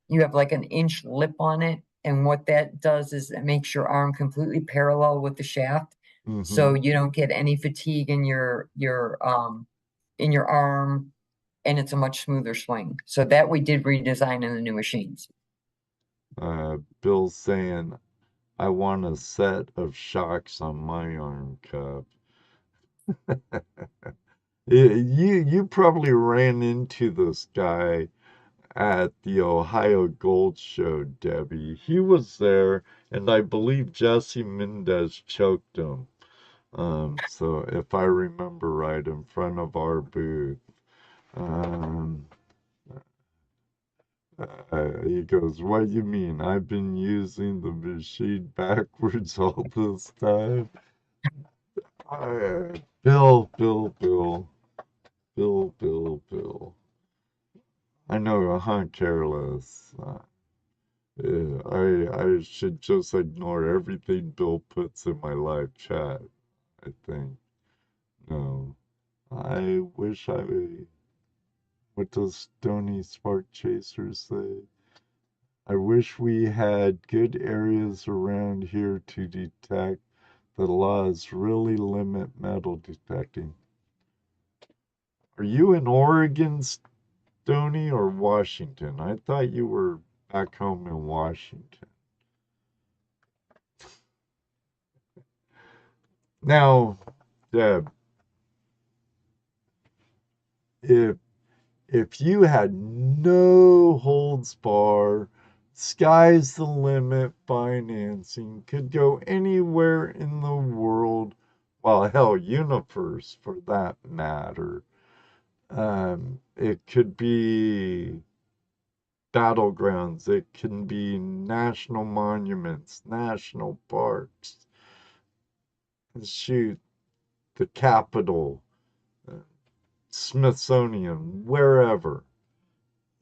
you have like an inch lip on it. And what that does is it makes your arm completely parallel with the shaft. So Mm-hmm. you don't get any fatigue in your arm, and it's a much smoother swing. So that we did redesign in the new machines. Bill's saying, I want a set of shocks on my arm cuff. You probably ran into this guy at the Ohio Gold Show, Debbie. He was there, and I believe Jesse Mendez choked him. So if I remember right, in front of our booth. Um, he goes, "What you mean? I've been using the machine backwards all this time." Bill. I know, careless. Yeah, I should just ignore everything Bill puts in my live chat, I think. No. I wish I what does Stony Spark Chaser say? I wish we had good areas around here to detect. The laws really limit metal detecting. Are you in Oregon, Stony, or Washington? I thought you were back home in Washington. Now, Deb, if if you had no holds bar, sky's the limit financing, could go anywhere in the world, well, hell, universe for that matter. It could be battlegrounds, it can be national monuments, national parks, shoot, the Capitol, uh, Smithsonian, wherever.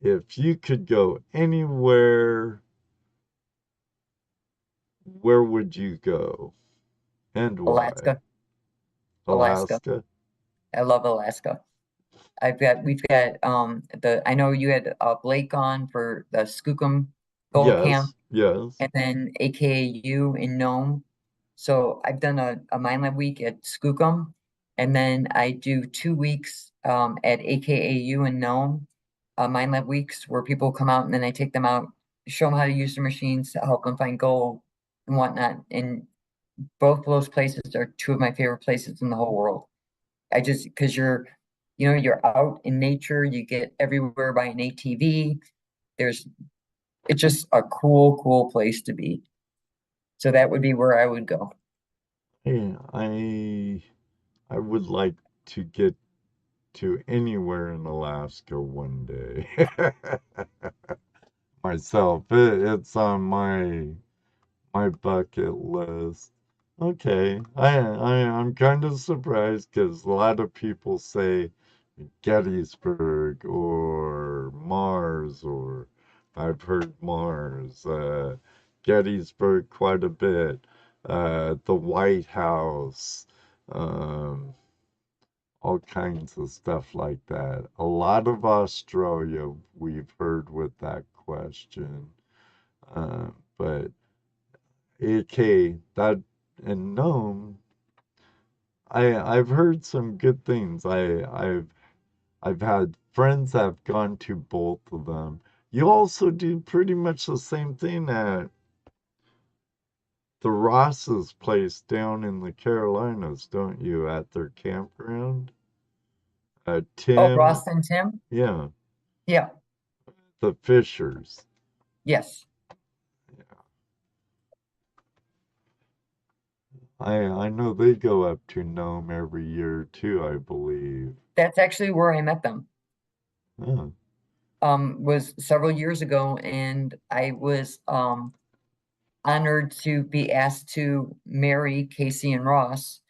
If you could go anywhere, where would you go and why? Alaska, Alaska. Alaska? I love Alaska. We've got the I know you had Blake on for the Skookum Gold Camp, Yes, yes. and then AKAU in Nome. So I've done a Minelab week at Skookum, and then I do 2 weeks at AKAU in Nome. Minelab weeks where people come out and then I take them out, show them how to use the machines, help them find gold and whatnot. And both of those places are two of my favorite places in the whole world. I just because you're out in nature, you get everywhere by an ATV. There's it's just a cool place to be. So that would be where I would go. Hey, I would like to get to anywhere in Alaska one day. Myself, it's on my bucket list. Okay, I'm kind of surprised because a lot of people say Gettysburg or Mars, or I've heard Mars, Gettysburg quite a bit, the White House, um, all kinds of stuff like that. A lot of Australia we've heard with that question, but AK that and Nome, I've heard some good things. I've had friends that have gone to both of them. You also do pretty much the same thing at the Ross's place down in the Carolinas, don't you? At their campground. Oh, Tim, Ross and Tim? yeah, Yeah, the Fishers. yes. I know they go up to Nome every year too, I believe. That's actually where I met them. Oh, Was several years ago, and I was honored to be asked to marry Casey and Ross,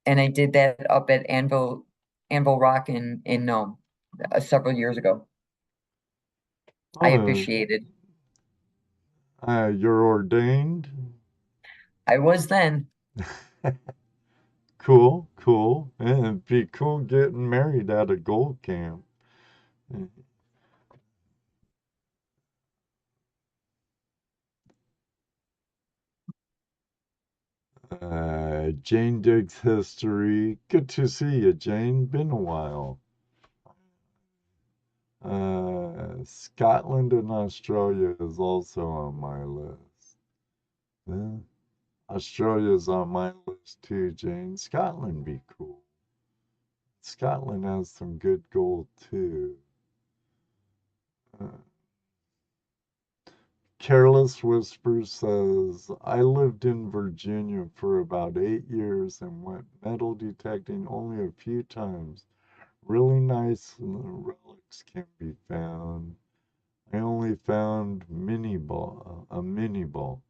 and I did that up at Anvil Rock in Nome several years ago. I oh, officiated. you're ordained? I was then. Cool, cool. And it'd be cool getting married at a gold camp. Jane digs history. Good to see you, Jane. Been a while. Scotland and Australia is also on my list. Yeah, Australia's on my list too, Jane. Scotland be cool. Scotland has some good gold too. Uh, Careless Whisper says, I lived in Virginia for about 8 years and went metal detecting only a few times. Really nice relics can be found. I only found a mini ball.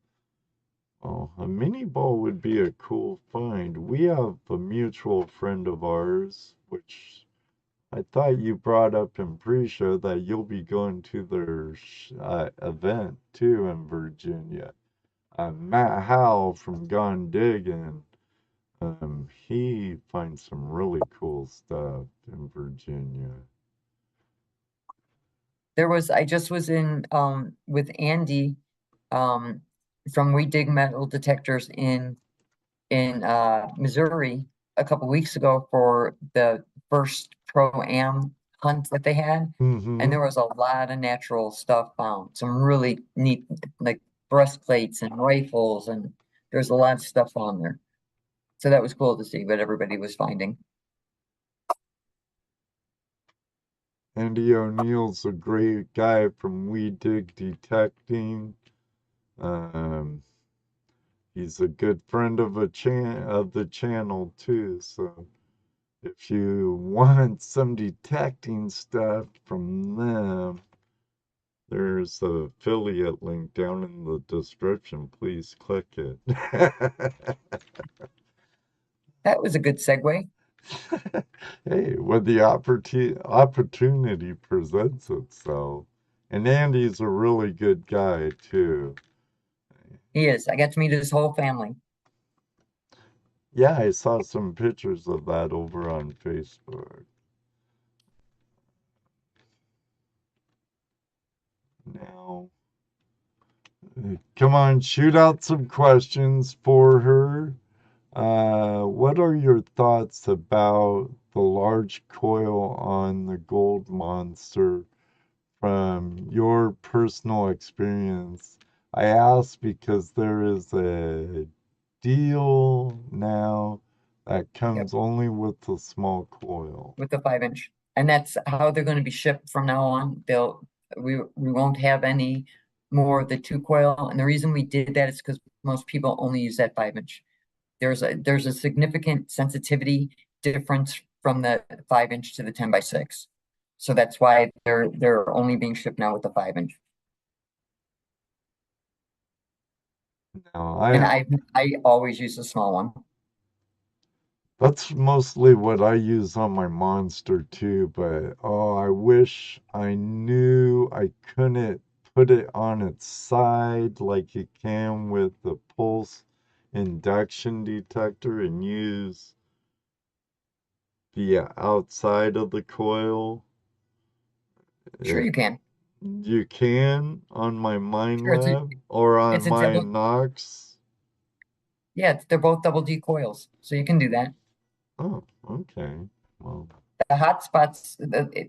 Oh, a mini ball would be a cool find. We have a mutual friend of ours, which I thought you brought up in pre-show that you'll be going to their event too in Virginia. Matt Howe from Gone Diggin', he finds some really cool stuff in Virginia. I just was in with Andy um from We Dig Metal Detectors in Missouri a couple weeks ago for the first pro-am hunt that they had, and Mm-hmm. there was a lot of natural stuff found. Some really neat like breastplates and rifles, and there's a lot of stuff on there. So that was cool to see what everybody was finding. Andy O'Neill's a great guy from We Dig Detecting. Um, he's a good friend of the channel too. So if you want some detecting stuff from them, there's a affiliate link down in the description. Please click it. That was a good segue. Hey, when the opportunity presents itself. And Andy's a really good guy too. He is. I got to meet his whole family. Yeah, I saw some pictures of that over on Facebook. Now, come on, shoot out some questions for her. What are your thoughts about the large coil on the gold monster from your personal experience. I ask because there is a deal now that Yep, comes only with the small coil. with the 5-inch. And that's how they're going to be shipped from now on. We won't have any more of the 2-coil. And the reason we did that is because most people only use that 5-inch. There's a significant sensitivity difference from the 5-inch to the 10x6. So that's why they're only being shipped now with the 5-inch. Now, And I always use the small one. that's mostly what I use on my monster too, but oh, I wish I knew I couldn't put it on its side like you can with the pulse induction detector and use the outside of the coil. Sure, you can. You can on my Sure, Minelab or on it's a my double. Nox. Yeah, they're both double D coils, so you can do that. Oh, okay. Well, The hot spots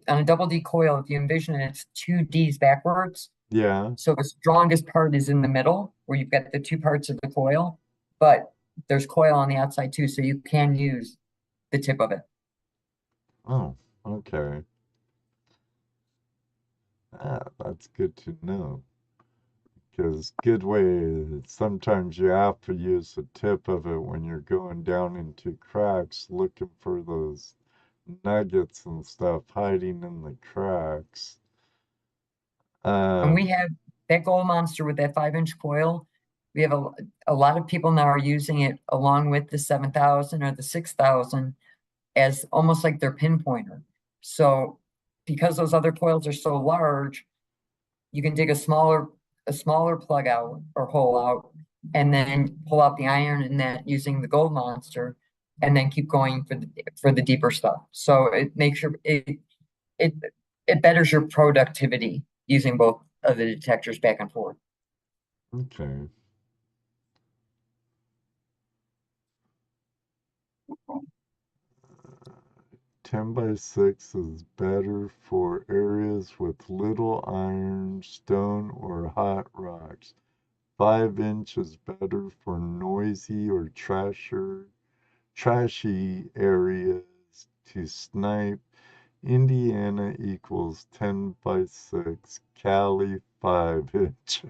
on a double D coil, if you envision it, it's 2 Ds backwards. yeah. So the strongest part is in the middle, where you've got the 2 parts of the coil, but there's coil on the outside too, so you can use the tip of it. Oh, okay. Ah, that's good to know. Because good way, sometimes you have to use the tip of it when you're going down into cracks looking for those nuggets and stuff hiding in the cracks. And we Um, have that gold monster with that 5-inch coil. We have a lot of people now are using it along with the 7,000 or the 6,000 as almost like their pinpointer. So because those other coils are so large, you can dig a smaller plug out or hole out and then pull out the iron in that using the gold monster and then keep going for the deeper stuff. So it makes it it betters your productivity using both of the detectors back and forth. okay. 10 by 6 is better for areas with little iron, stone, or hot rocks. 5-inch is better for noisy or trashy areas to snipe. Indiana equals 10 by 6, Cali 5-inch.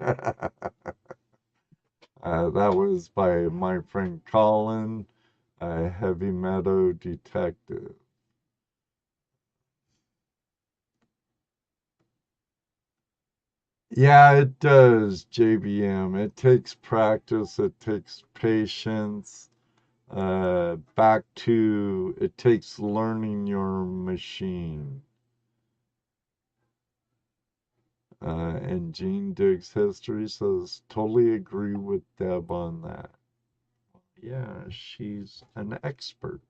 That was by my friend Colin, a heavy metal detective. Yeah, it does, JBM. It takes practice, it takes patience. Back to it takes learning your machine. And Gene Diggs History says, totally agree with Deb on that. Yeah, she's an expert.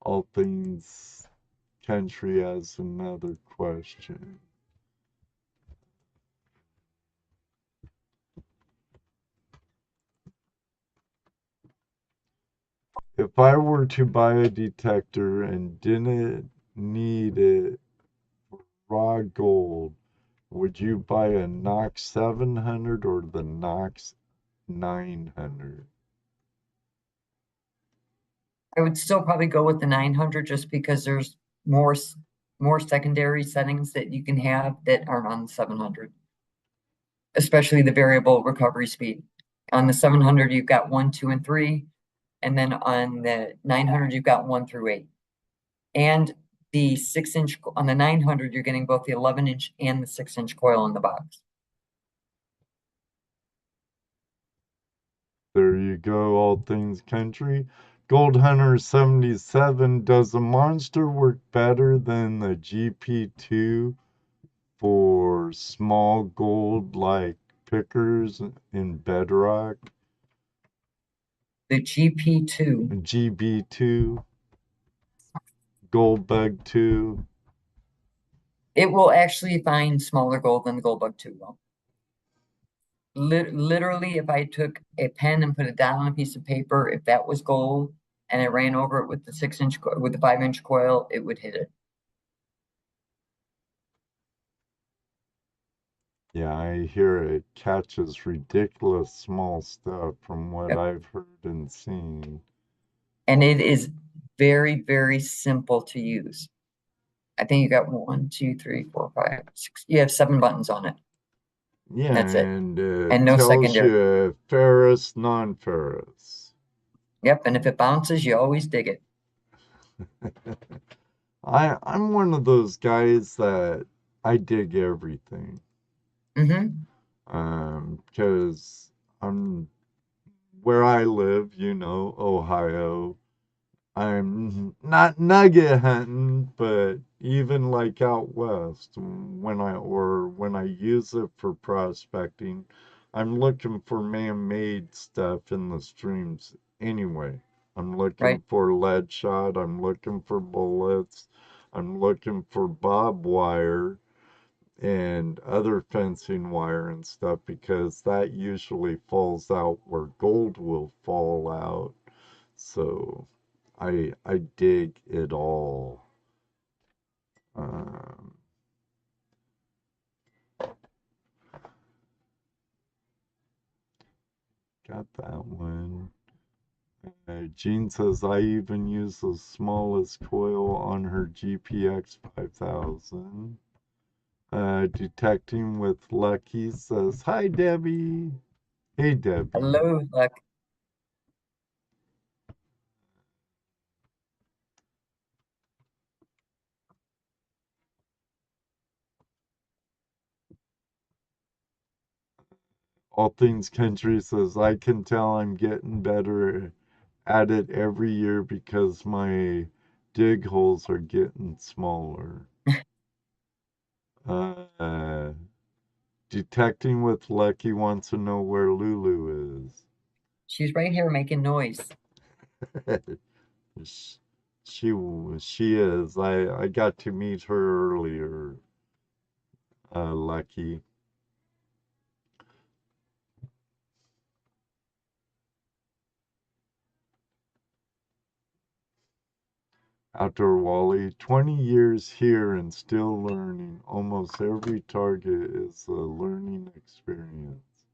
All things country has another question. If I were to buy a detector and didn't need it for raw gold, would you buy a Knox 700 or the Knox 900? I would still probably go with the 900 just because there's more secondary settings that you can have that aren't on the 700, especially the variable recovery speed. On the 700, you've got 1, 2, and 3, and then on the 900, you've got 1 through 8. And the 6-inch on the 900, you're getting both the 11-inch and the 6-inch coil in the box. There you go, all things country. Gold Hunter 77, does the monster work better than the GP2 for small gold like pickers in bedrock? The GP2, GB2, Gold Bug 2. it will actually find smaller gold than the Gold Bug 2 will. literally, if I took a pen and put it down on a piece of paper, if that was gold and I ran over it with the 6-inch with the 5-inch coil, it would hit it. Yeah, I hear it catches ridiculous small stuff from what Yep. I've heard and seen. And it is very, very simple to use. I think you got 1, 2, 3, 4, 5, 6. You have 7 buttons on it. Yeah, That's it. and And no tells secondary. you ferrous, non-ferrous. Yep, and if it bounces, you always dig it. I'm one of those guys that I dig everything. Because I'm where I live, Ohio. I'm not nugget hunting, but even like out west, when I use it for prospecting, I'm looking for man-made stuff in the streams anyway. I'm looking Right. for lead shot, I'm looking for bullets, I'm looking for bob wire and other fencing wire and stuff because that usually falls out where gold will fall out. So I dig it all. Um, got that one. Jean says I even use the smallest coil on her GPX 5000. Detecting with Lucky says hi Debbie. Hey Debbie. Hello, Luck. All Things Country says I can tell I'm getting better at it every year because my dig holes are getting smaller. Uh, Detecting with Lucky wants to know where Lulu is. She's right here making noise. she is. I got to meet her earlier. Lucky. Outdoor Wally, 20 years here and still learning. Almost every target is a learning experience.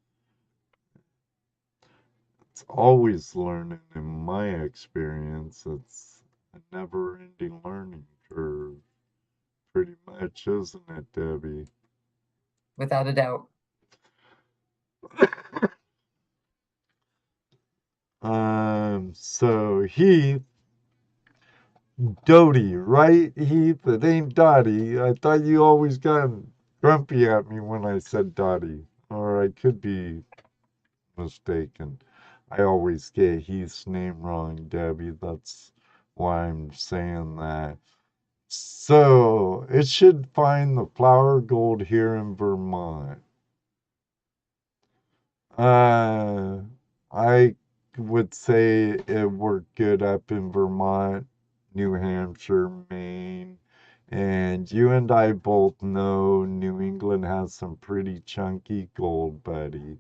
It's always learning in my experience. It's a never ending learning curve. Pretty much, isn't it, Debbie? Without a doubt. So Heath, Dodie, right, Heath? It ain't Dottie. I thought you always got grumpy at me when I said Dottie. Or I could be mistaken. I always get Heath's name wrong, Debbie. That's why I'm saying that. So it should find the flower gold here in Vermont. I would say it worked good up in Vermont, New Hampshire, Maine, and you and I both know New England has some pretty chunky gold, buddy.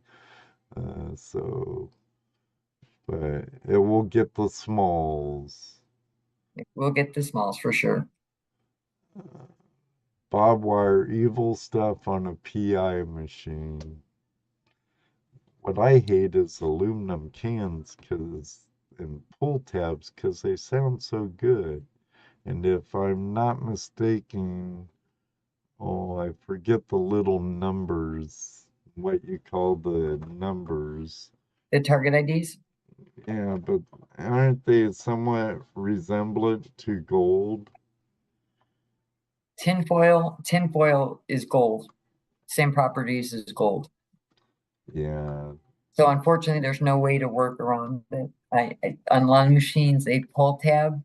So, but it will get the smalls. We'll get the smalls for sure. Bob wire evil stuff on a PI machine. What I hate is aluminum cans and pull tabs because they sound so good. And if I'm not mistaken, oh, I forget the little numbers, what you call the numbers. The target IDs? Yeah, but aren't they somewhat resemblant to gold? Tinfoil is gold. Same properties as gold. Yeah. So unfortunately, there's no way to work around it. On a lot of machines, a pull tab.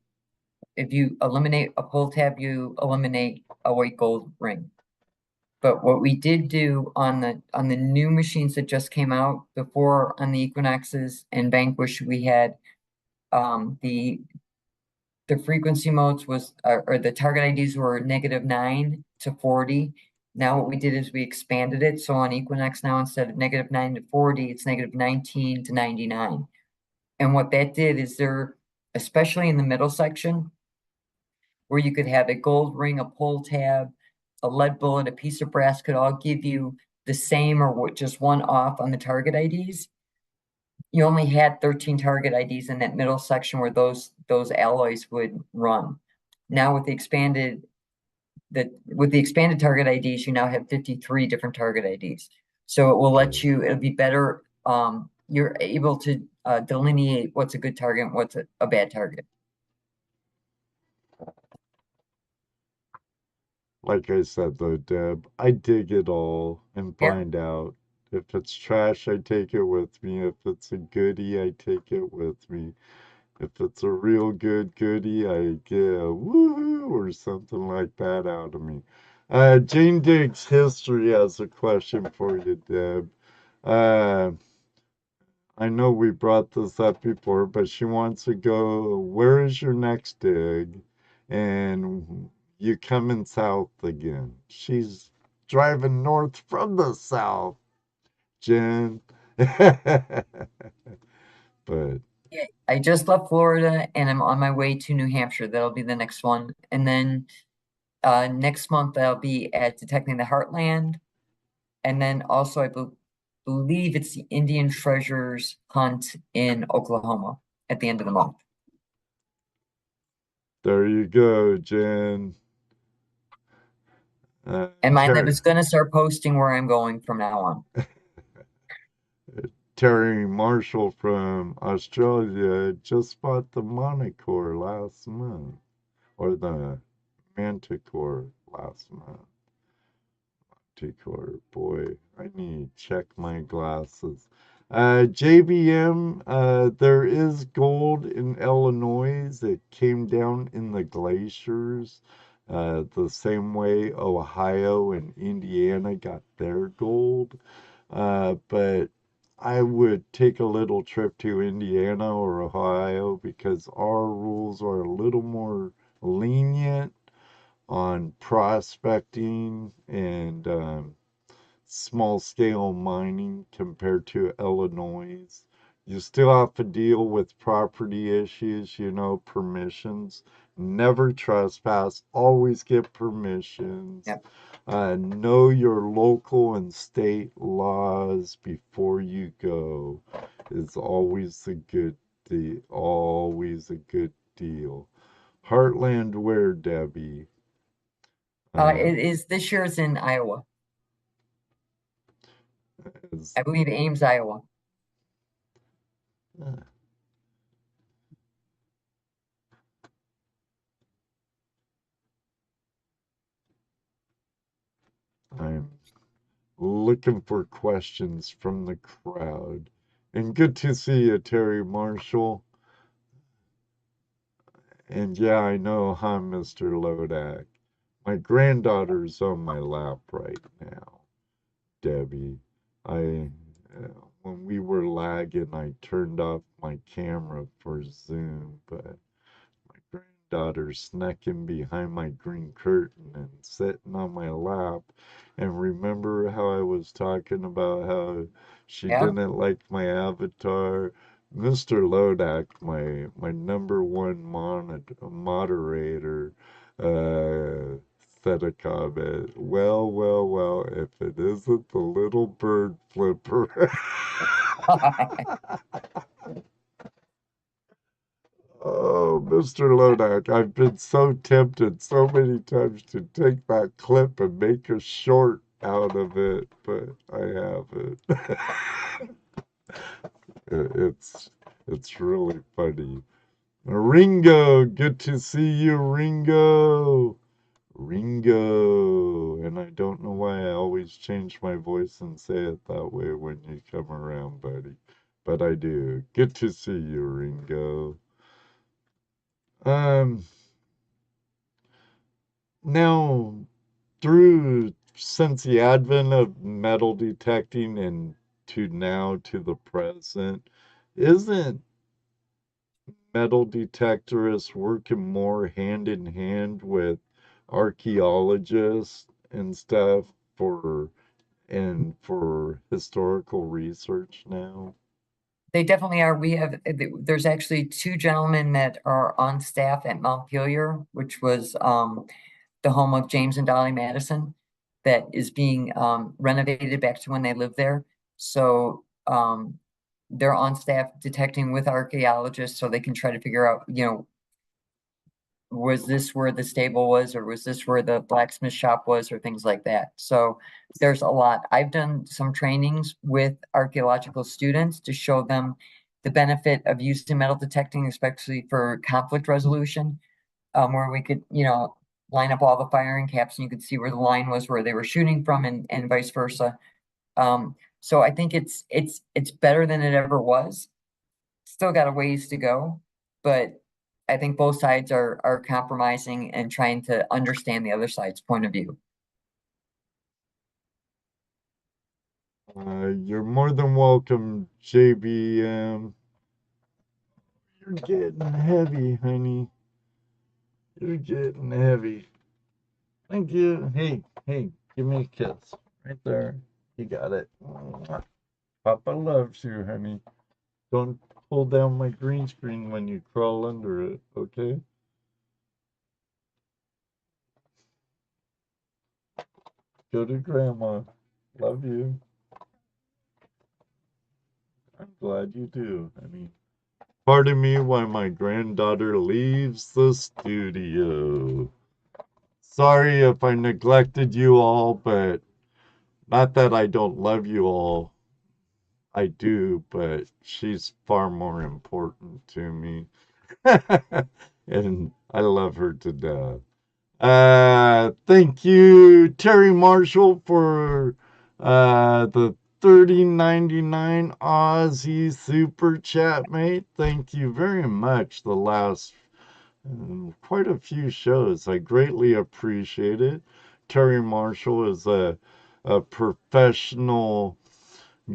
If you eliminate a pull tab, you eliminate a white gold ring. But what we did do on the new machines that just came out before on the Equinoxes and Vanquish, we had the frequency modes was or the target IDs were -9 to 40, Now what we did is we expanded it. So on Equinox now, instead of -9 to 40, it's -19 to 99. And what that did is there, especially in the middle section, where you could have a gold ring, a pull tab, a lead bullet, a piece of brass could all give you the same or just one off on the target IDs. You only had 13 target IDs in that middle section where those alloys would run. Now with the expanded target IDs, you now have 53 different target IDs. So it will let you, it'll be better. You're able to delineate what's a good target and what's a bad target. Like I said though, Deb, I dig it all and Yep. find out. If it's trash, I take it with me. If it's a goodie, I take it with me. If it's a real good goodie, I get a woohoo or something like that out of me. Jane Diggs History has a question for you, Deb. Uh, I know we brought this up before, but she wants to go, where is your next dig? And you coming south again. She's driving north from the south, Jen. But Yeah, I just left Florida and I'm on my way to New Hampshire. That'll be the next one. And then next month I'll be at Detecting the Heartland. And then also believe it's the Indian Treasures Hunt in Oklahoma at the end of the month. there you go, Jen. And Minelab Terry, is going to start posting where I'm going from now on. Terry Marshall from Australia just bought the Monocore last month, or the Manticore last month. Manticore, boy, I need to check my glasses. JBM, there is gold in Illinois. It came down in the glaciers, the same way Ohio and Indiana got their gold. But I would take a little trip to Indiana or Ohio because our rules are a little more lenient on prospecting and small scale mining compared to Illinois. You still have to deal with property issues, permissions. Never trespass, always get permissions. Yep. Know your local and state laws before you go is always a good deal. Always a good deal. Heartland where, Debbie? It is this year. It's in Iowa. Is, I believe Ames, Iowa. I'm looking for questions from the crowd. And good to see you, Terry Marshall. And yeah, I know, huh, Mr. Lodak? My granddaughter's on my lap right now, Debbie. When we were lagging, I turned off my camera for Zoom, but my granddaughter snuck in behind my green curtain and sitting on my lap. And remember how I was talking about how she Yeah. didn't like my avatar? Mr. Lodak, my number one moderator, said a comment. Well, if it isn't the little bird flipper. Oh, Mr. Lodak, I've been so tempted so many times to take that clip and make a short out of it, but I haven't. It's really funny. Ringo, good to see you, Ringo. Ringo. And I don't know why I always change my voice and say it that way when you come around, buddy. But I do. Good to see you, Ringo. Now, since the advent of metal detecting and to now to the present, isn't metal detectorists working more hand in hand with archaeologists and stuff for historical research now? They definitely are. There's actually two gentlemen that are on staff at Montpelier, which was the home of James and Dolly Madison, that is being renovated back to when they lived there. So they're on staff detecting with archaeologists so they can try to figure out, was this where the stable was, or was this where the blacksmith shop was, or things like that. So there's a lot. I've done some trainings with archaeological students to show them the benefit of using metal detecting, especially for conflict resolution, where we could, line up all the firing caps and you could see where the line was where they were shooting from, and vice versa. So I think it's better than it ever was. Still got a ways to go, but I think both sides are compromising and trying to understand the other side's point of view. You're more than welcome, JBM. You're getting heavy, honey. You're getting heavy. Thank you. Hey, give me a kiss. Right there. You got it. Papa loves you, honey. Don't pull down my green screen when you crawl under it, okay? Go to Grandma. Love you. I'm glad you do, honey. Pardon me while my granddaughter leaves the studio. Sorry if I neglected you all, but not that I don't love you all. I do, but she's far more important to me. And I love her to death. Thank you, Terry Marshall, for the 30.99 Aussie super chat, mate. Thank you very much. The last quite a few shows. I greatly appreciate it. Terry Marshall is a professional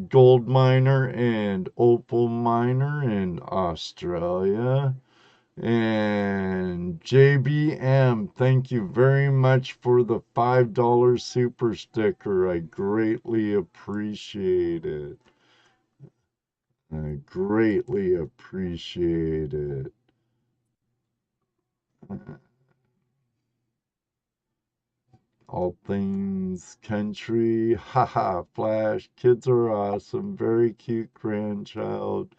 gold miner and opal miner in Australia. And JBM, thank you very much for the $5 super sticker. I greatly appreciate it. I greatly appreciate it. All things country, haha, Flash, kids are awesome, very cute grandchild.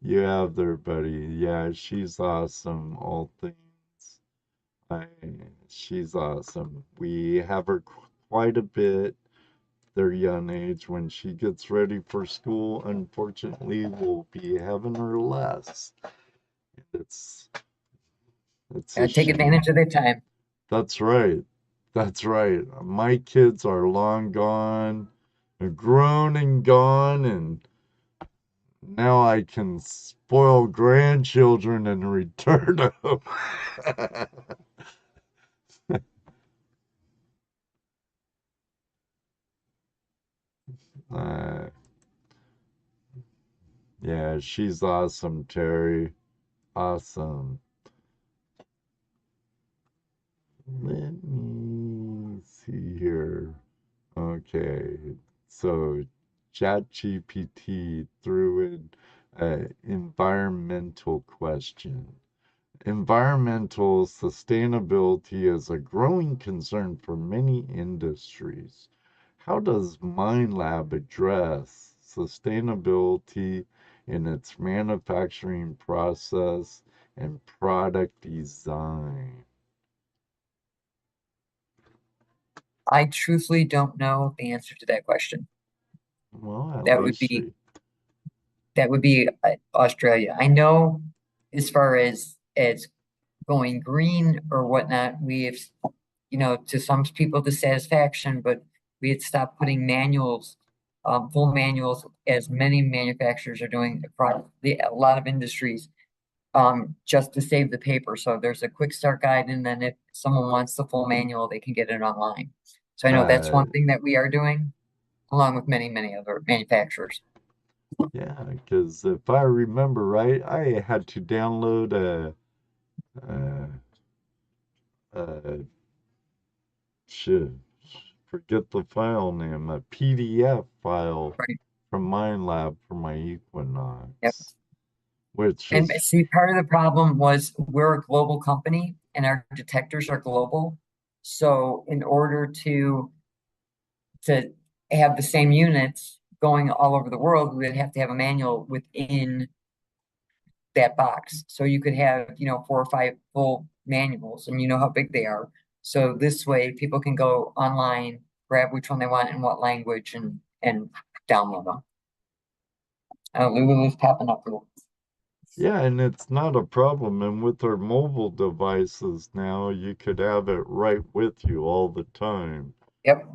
You have there, buddy. Yeah, she's awesome. All things. I, she's awesome. We have her quite a bit. Their young age. When she gets ready for school, unfortunately, we'll be having her less. It's a Take shame. advantage of their time. That's right. That's right. My kids are long gone, grown and gone, and now I can spoil grandchildren and return them. uh, yeah, she's awesome, Terry. Awesome. Let me see here. Okay, so ChatGPT threw in an environmental question. Environmental sustainability is a growing concern for many industries. How does Minelab address sustainability in its manufacturing process and product design? I truthfully don't know the answer to that question. Well, at That would least be Australia. I know as far as going green or whatnot, we have, to some people the satisfaction, but we had stopped putting manuals, full manuals, as many manufacturers are doing across a lot of industries, just to save the paper. So there's a quick start guide, and then if someone wants the full manual, they can get it online. So I know that's uh, one thing that we are doing, along with many, many other manufacturers. yeah, because if I remember right, I had to download a shit. forget the file name, a PDF file Right. from Minelab for my Yep. Equinox, which And is, see, part of the problem was we're a global company and our detectors are global. So in order to have the same units going all over the world, we would have to have a manual within that box. So you could have, 4 or 5 full manuals and you know how big they are. So this way people can go online, grab which one they want in what language and download them. Lulu's tapping up for yeah, and it's not a problem. And with our mobile devices now, you could have it right with you all the time. Yep.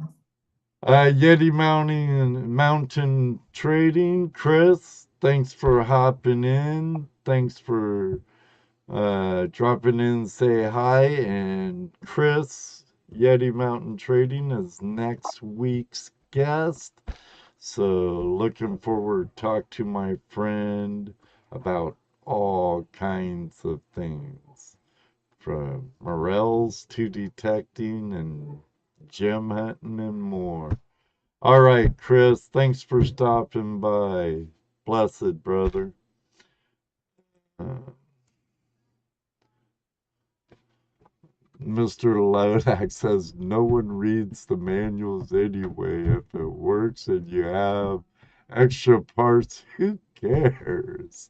Yeti Mountain Trading, Chris, thanks for hopping in. Thanks for dropping in, say hi. And Chris, Yeti Mountain Trading is next week's guest. So looking forward to talk to my friend about all kinds of things, from morels to detecting and gem hunting and more. All right, Chris, thanks for stopping by. Blessed brother. Uh, Mr. Lodak says no one reads the manuals anyway. If it works and you have extra parts, who cares?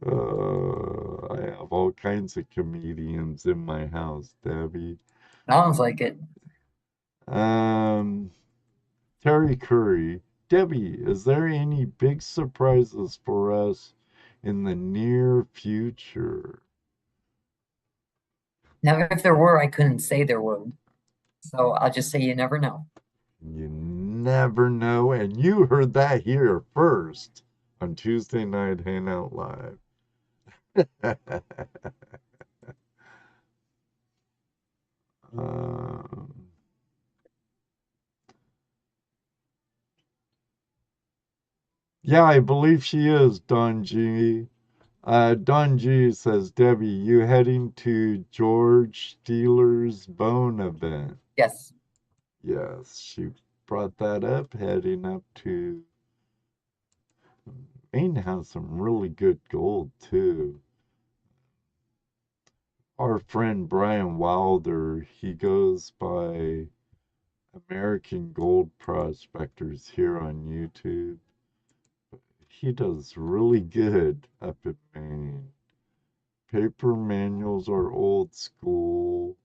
I have all kinds of comedians in my house, Debbie. Sounds like it. Um, Terry Curry. Debbie, is there any big surprises for us in the near future? Now, if there were, I couldn't say there would. So I'll just say you never know. You never know, and you heard that here first on Tuesday Night Hangout Live. um, yeah, I believe she is, Don G. Don G says, Debbie, you heading to George Steeler's Bone event? Yes. Yes, she brought that up, heading up to Maine has some really good gold too. Our friend Brian Wilder, he goes by American Gold Prospectors here on YouTube. He does really good up in Maine. Paper manuals are old school.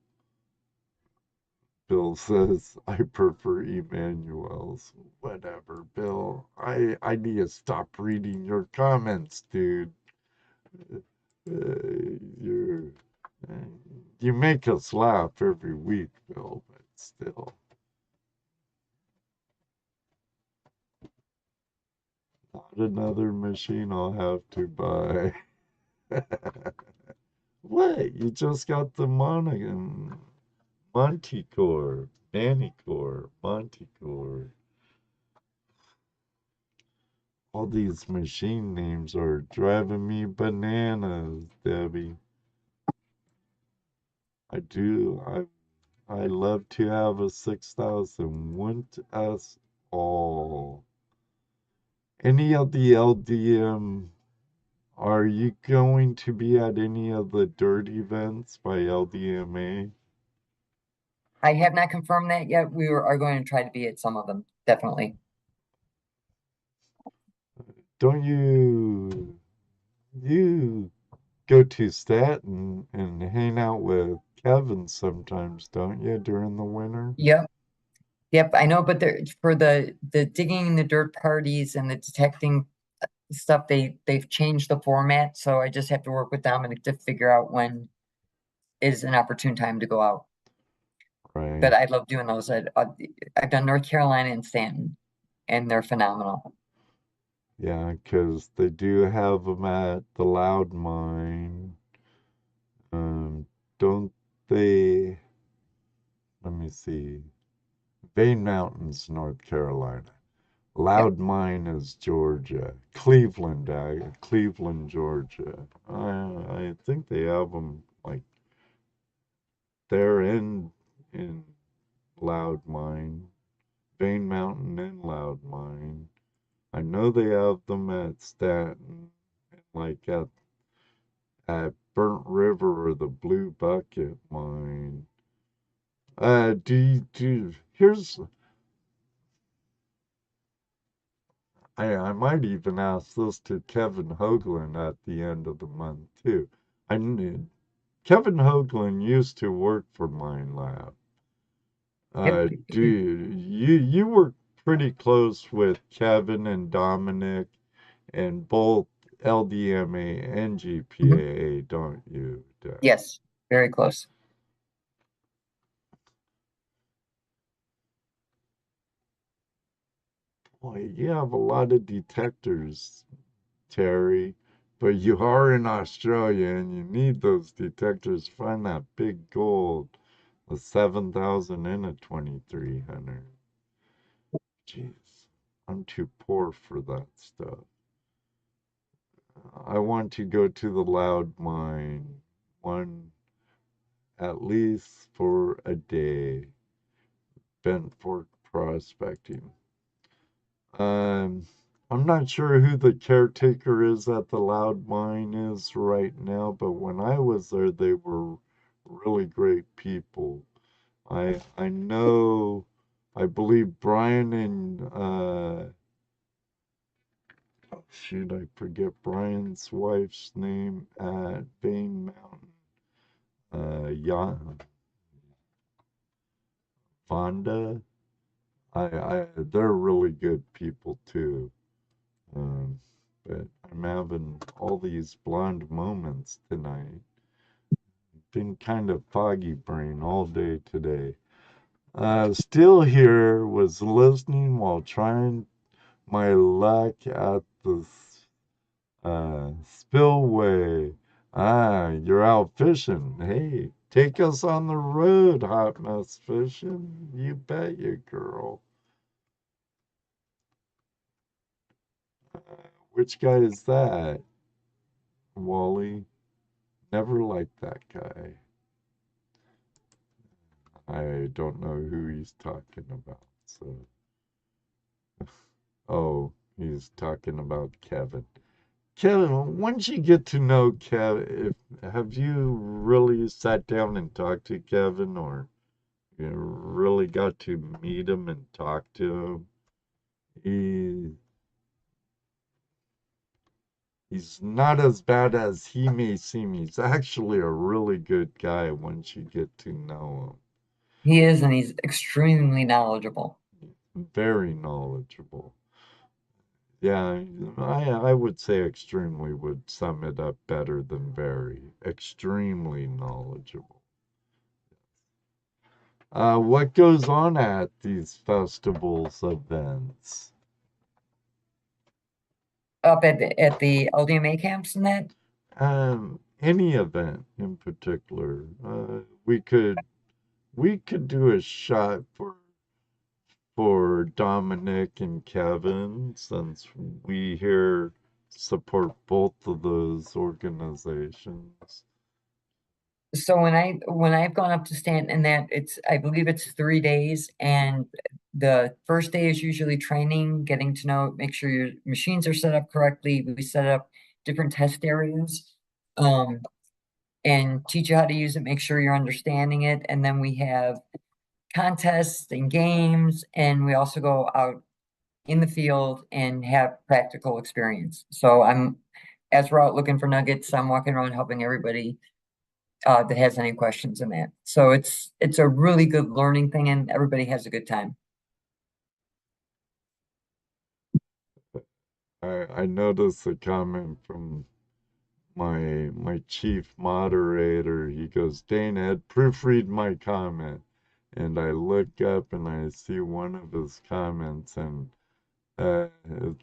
Bill says, I prefer Emmanuel's. Whatever, Bill. I need to stop reading your comments, dude. You you make us laugh every week, Bill, but still. Not another machine I'll have to buy. What? You just got the Monticore, Manicore, Monticore. All these machine names are driving me bananas, Debbie. I do. I love to have a 6,000. Wouldn't us all? Any of the LDM, are you going to be at any of the dirt events by LDMA? I have not confirmed that yet. Are going to try to be at some of them, definitely. Don't you go to Staten and hang out with Kevin sometimes, don't you, during the winter? Yep. Yep, I know, but for the digging the dirt parties and the detecting stuff, they've changed the format, so I just have to work with Dominic to figure out when is an opportune time to go out. Right. But I love doing those. I've done North Carolina and Stanton, and they're phenomenal. Yeah, because they do have them at the Loud Mine. Don't they? Let me see. Vane Mountains, North Carolina. Yep. Loud Mine is Georgia. Cleveland, Georgia. I think they have them like there in Loud Mine. Vane Mountain and Loud Mine. I know they have them at Stanton, and like at Burnt River or the Blue Bucket Mine. Here's, I might even ask this to Kevin Hoagland at the end of the month too. I knew Kevin Hoagland used to work for Minelab. Yep. You work pretty close with Kevin and Dominic and both LDMA and Mhm. GPAA, don't you, Deb? Yes, very close. Boy, you have a lot of detectors, Terry, but you are in Australia and you need those detectors to find that big gold, a 7,000 and a 2,300. Jeez, I'm too poor for that stuff. I want to go to the Loud Mine, one at least for a day, bent for prospecting. Um, I'm not sure who the caretaker is at the Loud Mine is right now, but when I was there, they were really great people. I know, I believe Brian and oh shoot, I forget Brian's wife's name at Vane Mountain. Yeah, Vonda. They're really good people too. Um, but I'm having all these blonde moments tonight. Been kind of foggy brain all day today. Still here, was listening while trying my luck at the spillway. You're out fishing. Hey, take us on the road, hot mess fishing. You bet you, girl. Uh, which guy is that? Wally? Never liked that guy. I don't know who he's talking about. So, oh, he's talking about Kevin. Kevin, once you get to know Kevin, have you really sat down and talked to Kevin, or you really got to meet him and talk to him? He he's not as bad as he may seem. He's actually a really good guy once you get to know He is, and he's extremely knowledgeable. him. Very knowledgeable. Yeah, I would say extremely would sum it up better than very. Extremely knowledgeable. What goes on at these festivals events? Up at the LDMA camps and that. Any event in particular. We could do a shot for Dominic and Kevin since we here support both of those organizations. So when I've gone up to Stanton and that, it's I believe it's 3 days, and the first day is usually training, getting to know, make sure your machines are set up correctly. We set up different test areas, um, and teach you how to use it, make sure you're understanding it, and then we have contests and games, and we also go out in the field and have practical experience. So as we're out looking for nuggets, I'm walking around helping everybody that has any questions in that. So it's a really good learning thing, and everybody has a good time. I noticed a comment from my chief moderator. He goes, Dana had proofread my comment. And I look up and I see one of his comments, and it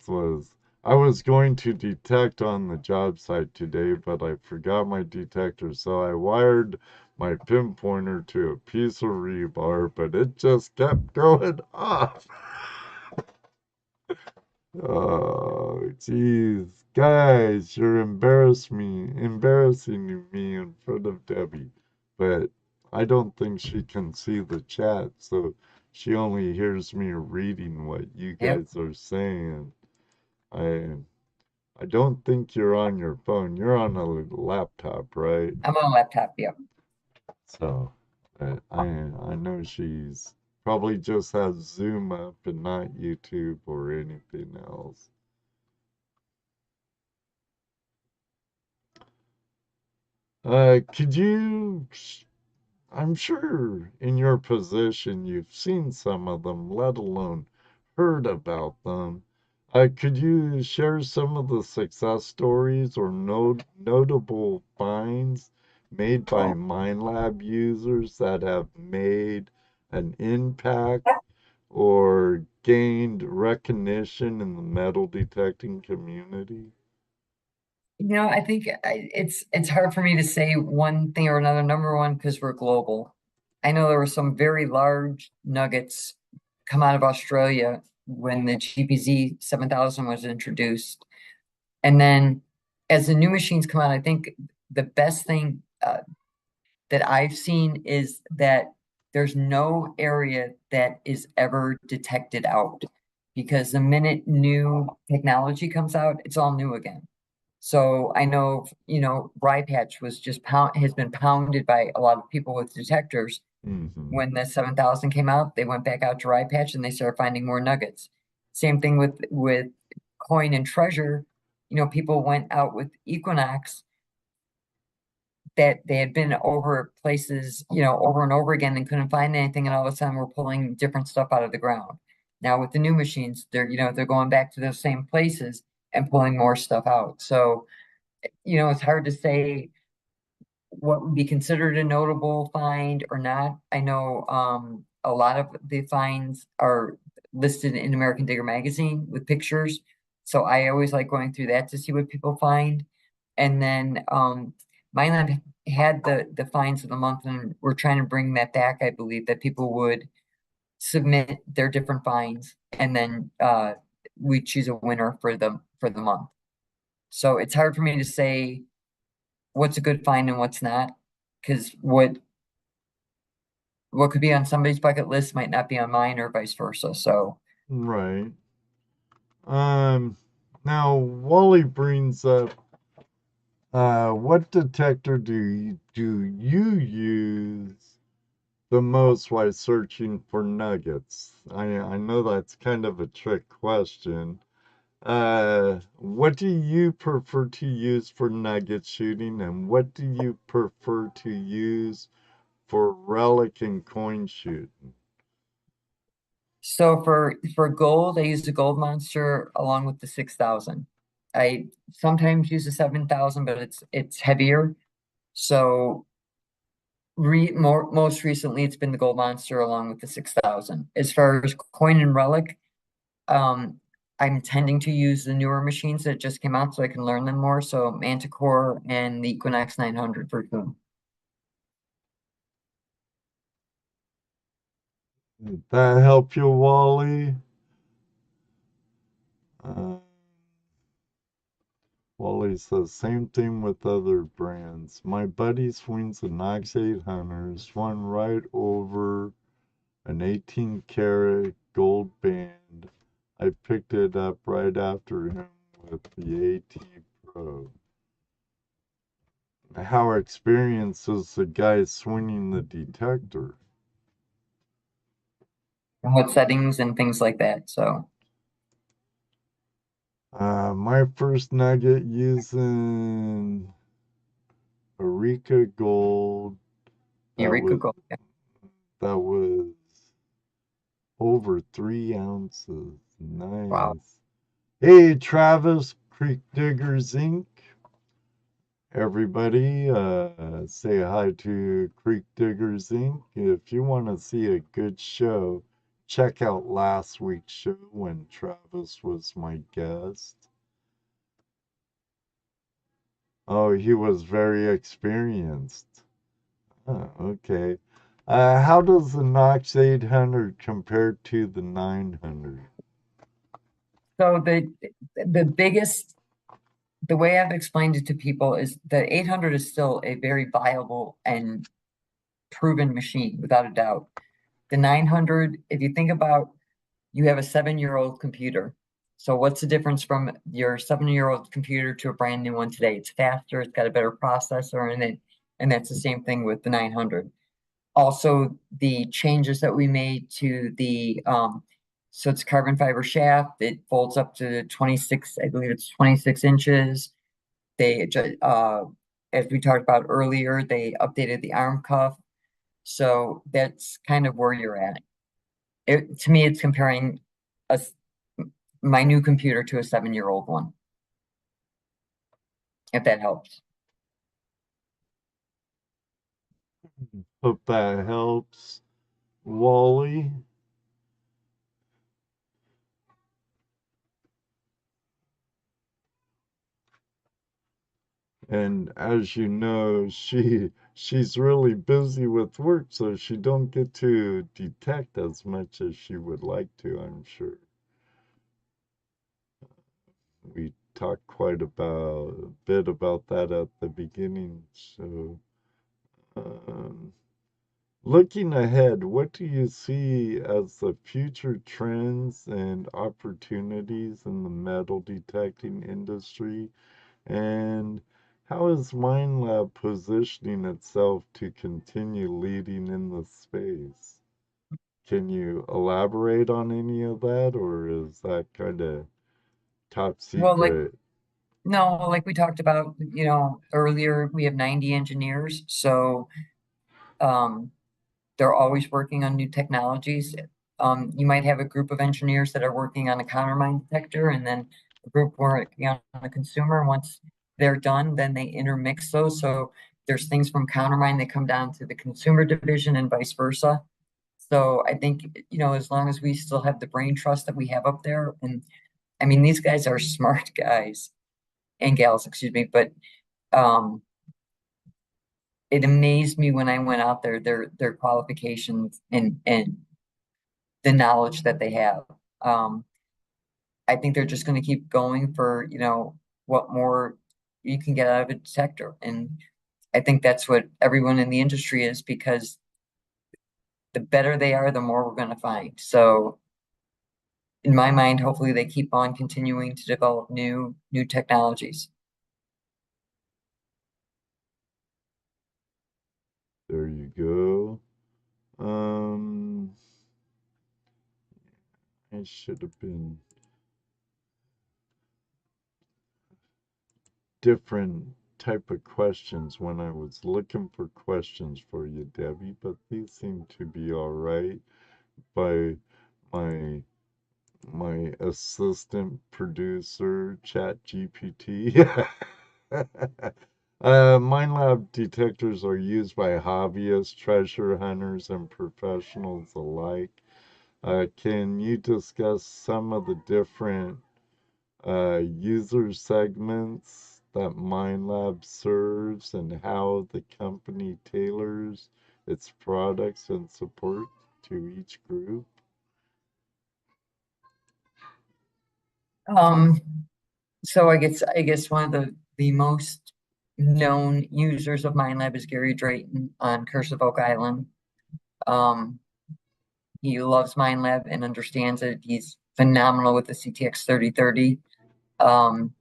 was, I was going to detect on the job site today, but I forgot my detector, so I wired my pinpointer to a piece of rebar, but it just kept going off. Oh, jeez. Guys, you're embarrassing me in front of Debbie. But I don't think she can see the chat, so She only hears me reading what you Yep. guys are saying. I I don't think you're on your phone. You're on a laptop, right? I'm on a laptop. Yep. So I know she's probably just has Zoom up and not YouTube or anything else. Could you? I'm sure in your position you've seen some of them, let alone heard about them. Could you share some of the success stories or notable finds made by Oh, Minelab users that have made an impact or gained recognition in the metal detecting community? I think it's hard for me to say one thing or another. Number one, because we're global. I know there were some very large nuggets come out of Australia when the GPZ 7000 was introduced. And then as the new machines come out, I think the best thing that I've seen is that there's no area that is ever detected out because the minute new technology comes out, it's all new again. So I know, rye patch was just has been pounded by a lot of people with detectors. Mm-hmm. When the 7000 came out, they went back out to rye patch and they started finding more nuggets. Same thing with coin and treasure. People went out with Equinox that they had been over places, over and over again and couldn't find anything, and all of a sudden we're pulling different stuff out of the ground. Now with the new machines, they're going back to those same places and pulling more stuff out. So, it's hard to say what would be considered a notable find or not. I know a lot of the finds are listed in American Digger magazine with pictures. So I always like going through that to see what people find. And then Minelab had the finds of the month, and we're trying to bring that back. I believe that people would submit their different finds, and then we choose a winner for the month. So it's hard for me to say what's a good find and what's not, because what could be on somebody's bucket list might not be on mine, or vice versa. So Right. Um, Now Wally brings up, what detector do you use the most while searching for nuggets? I know that's kind of a trick question. What do you prefer to use for nugget shooting, and what do you prefer to use for relic and coin shooting? so for gold, I use the gold monster along with the 6000. I sometimes use the 7000, but it's heavier. So most recently it's been the gold monster along with the 6000. As far as coin and relic, um I'm tending to use the newer machines that just came out so I can learn them more. So Manticore and the Equinox 900 for sure. Did that help you, Wally? Uh, Wally says, same thing with other brands. My buddy swings a Nox 800, swung right over an 18 karat gold band. I picked it up right after him with the AT Pro. How experienced is the guy swinging the detector? And what settings and things like that. So My first nugget using Eureka Gold. That Eureka was Gold. Yeah. that was over 3 ounces. Wow. Nice. Hey, Travis, Creek Diggers Inc. Everybody, say hi to Creek Diggers Inc. If you want to see a good show, check out last week's show when Travis was my guest. Oh, he was very experienced. Oh, okay. How does the Nox 800 compare to the 900? So the way I've explained it to people is the 800 is still a very viable and proven machine without a doubt. The 900, if you think about, you have a 7-year-old computer. So what's the difference from your 7-year-old computer to a brand new one today? It's faster, it's got a better processor in it, and that's the same thing with the 900. Also, the changes that we made to the so it's carbon fiber shaft. It folds up to 26, I believe it's 26 inches. They as we talked about earlier, they updated the arm cuff. So that's kind of where you're at. To me, it's comparing a, my new computer to a 7-year-old one, if that helps. Hope that helps. Wally? And as you know, she's really busy with work, so she don't get to detect as much as she would like to, I'm sure. We talked quite a bit about that at the beginning. So, um, looking ahead, what do you see as the future trends and opportunities in the metal detecting industry? And how is Minelab positioning itself to continue leading in the space? Can you elaborate on any of that, or is that kind of top Well, secret? no, like we talked about, earlier, we have 90 engineers, so um, they're always working on new technologies. You might have a group of engineers that are working on a countermine detector, and then a group working on a consumer. Once they're done, then they intermix those. So there's things from countermine that come down to the consumer division and vice versa. So I think, as long as we still have the brain trust that we have up there, and I mean, these guys are smart guys and gals, excuse me, but um, it amazed me when I went out there, their qualifications and the knowledge that they have. Um, I think they're just going to keep going for, what more you can get out of a detector. And I think that's what everyone in the industry is, because the better they are, the more we're going to find. So in my mind, hopefully they keep on continuing to develop new technologies. There you go. I should have been different type of questions when I was looking for questions for you, Debbie, but these seem to be all right by my my assistant producer, Chat GPT. Minelab detectors are used by hobbyists, treasure hunters, and professionals alike. Can you discuss some of the different user segments that Minelab serves and how the company tailors its products and support to each group? Um, so I guess one of the most known users of Minelab is Gary Drayton on Curse of Oak Island. Um, he loves Minelab and understands it. He's phenomenal with the CTX 3030. Um,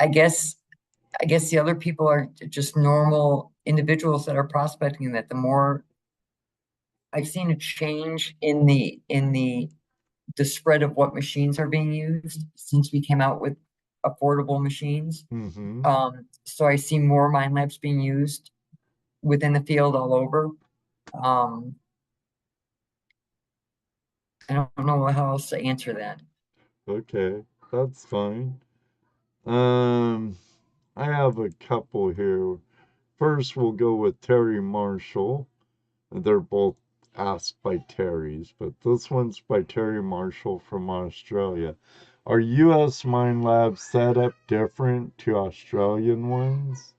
I guess the other people are just normal individuals that are prospecting. That the more I've seen a change in the spread of what machines are being used since we came out with affordable machines. Mm-hmm. So I see more mind labs being used within the field all over. Um, I don't know how else to answer that. Okay, that's fine. Um, I have a couple here. First, we'll go with Terry Marshall. They're both asked by Terry's, but this one's by Terry Marshall from Australia. Are US mine labs set up different to Australian ones?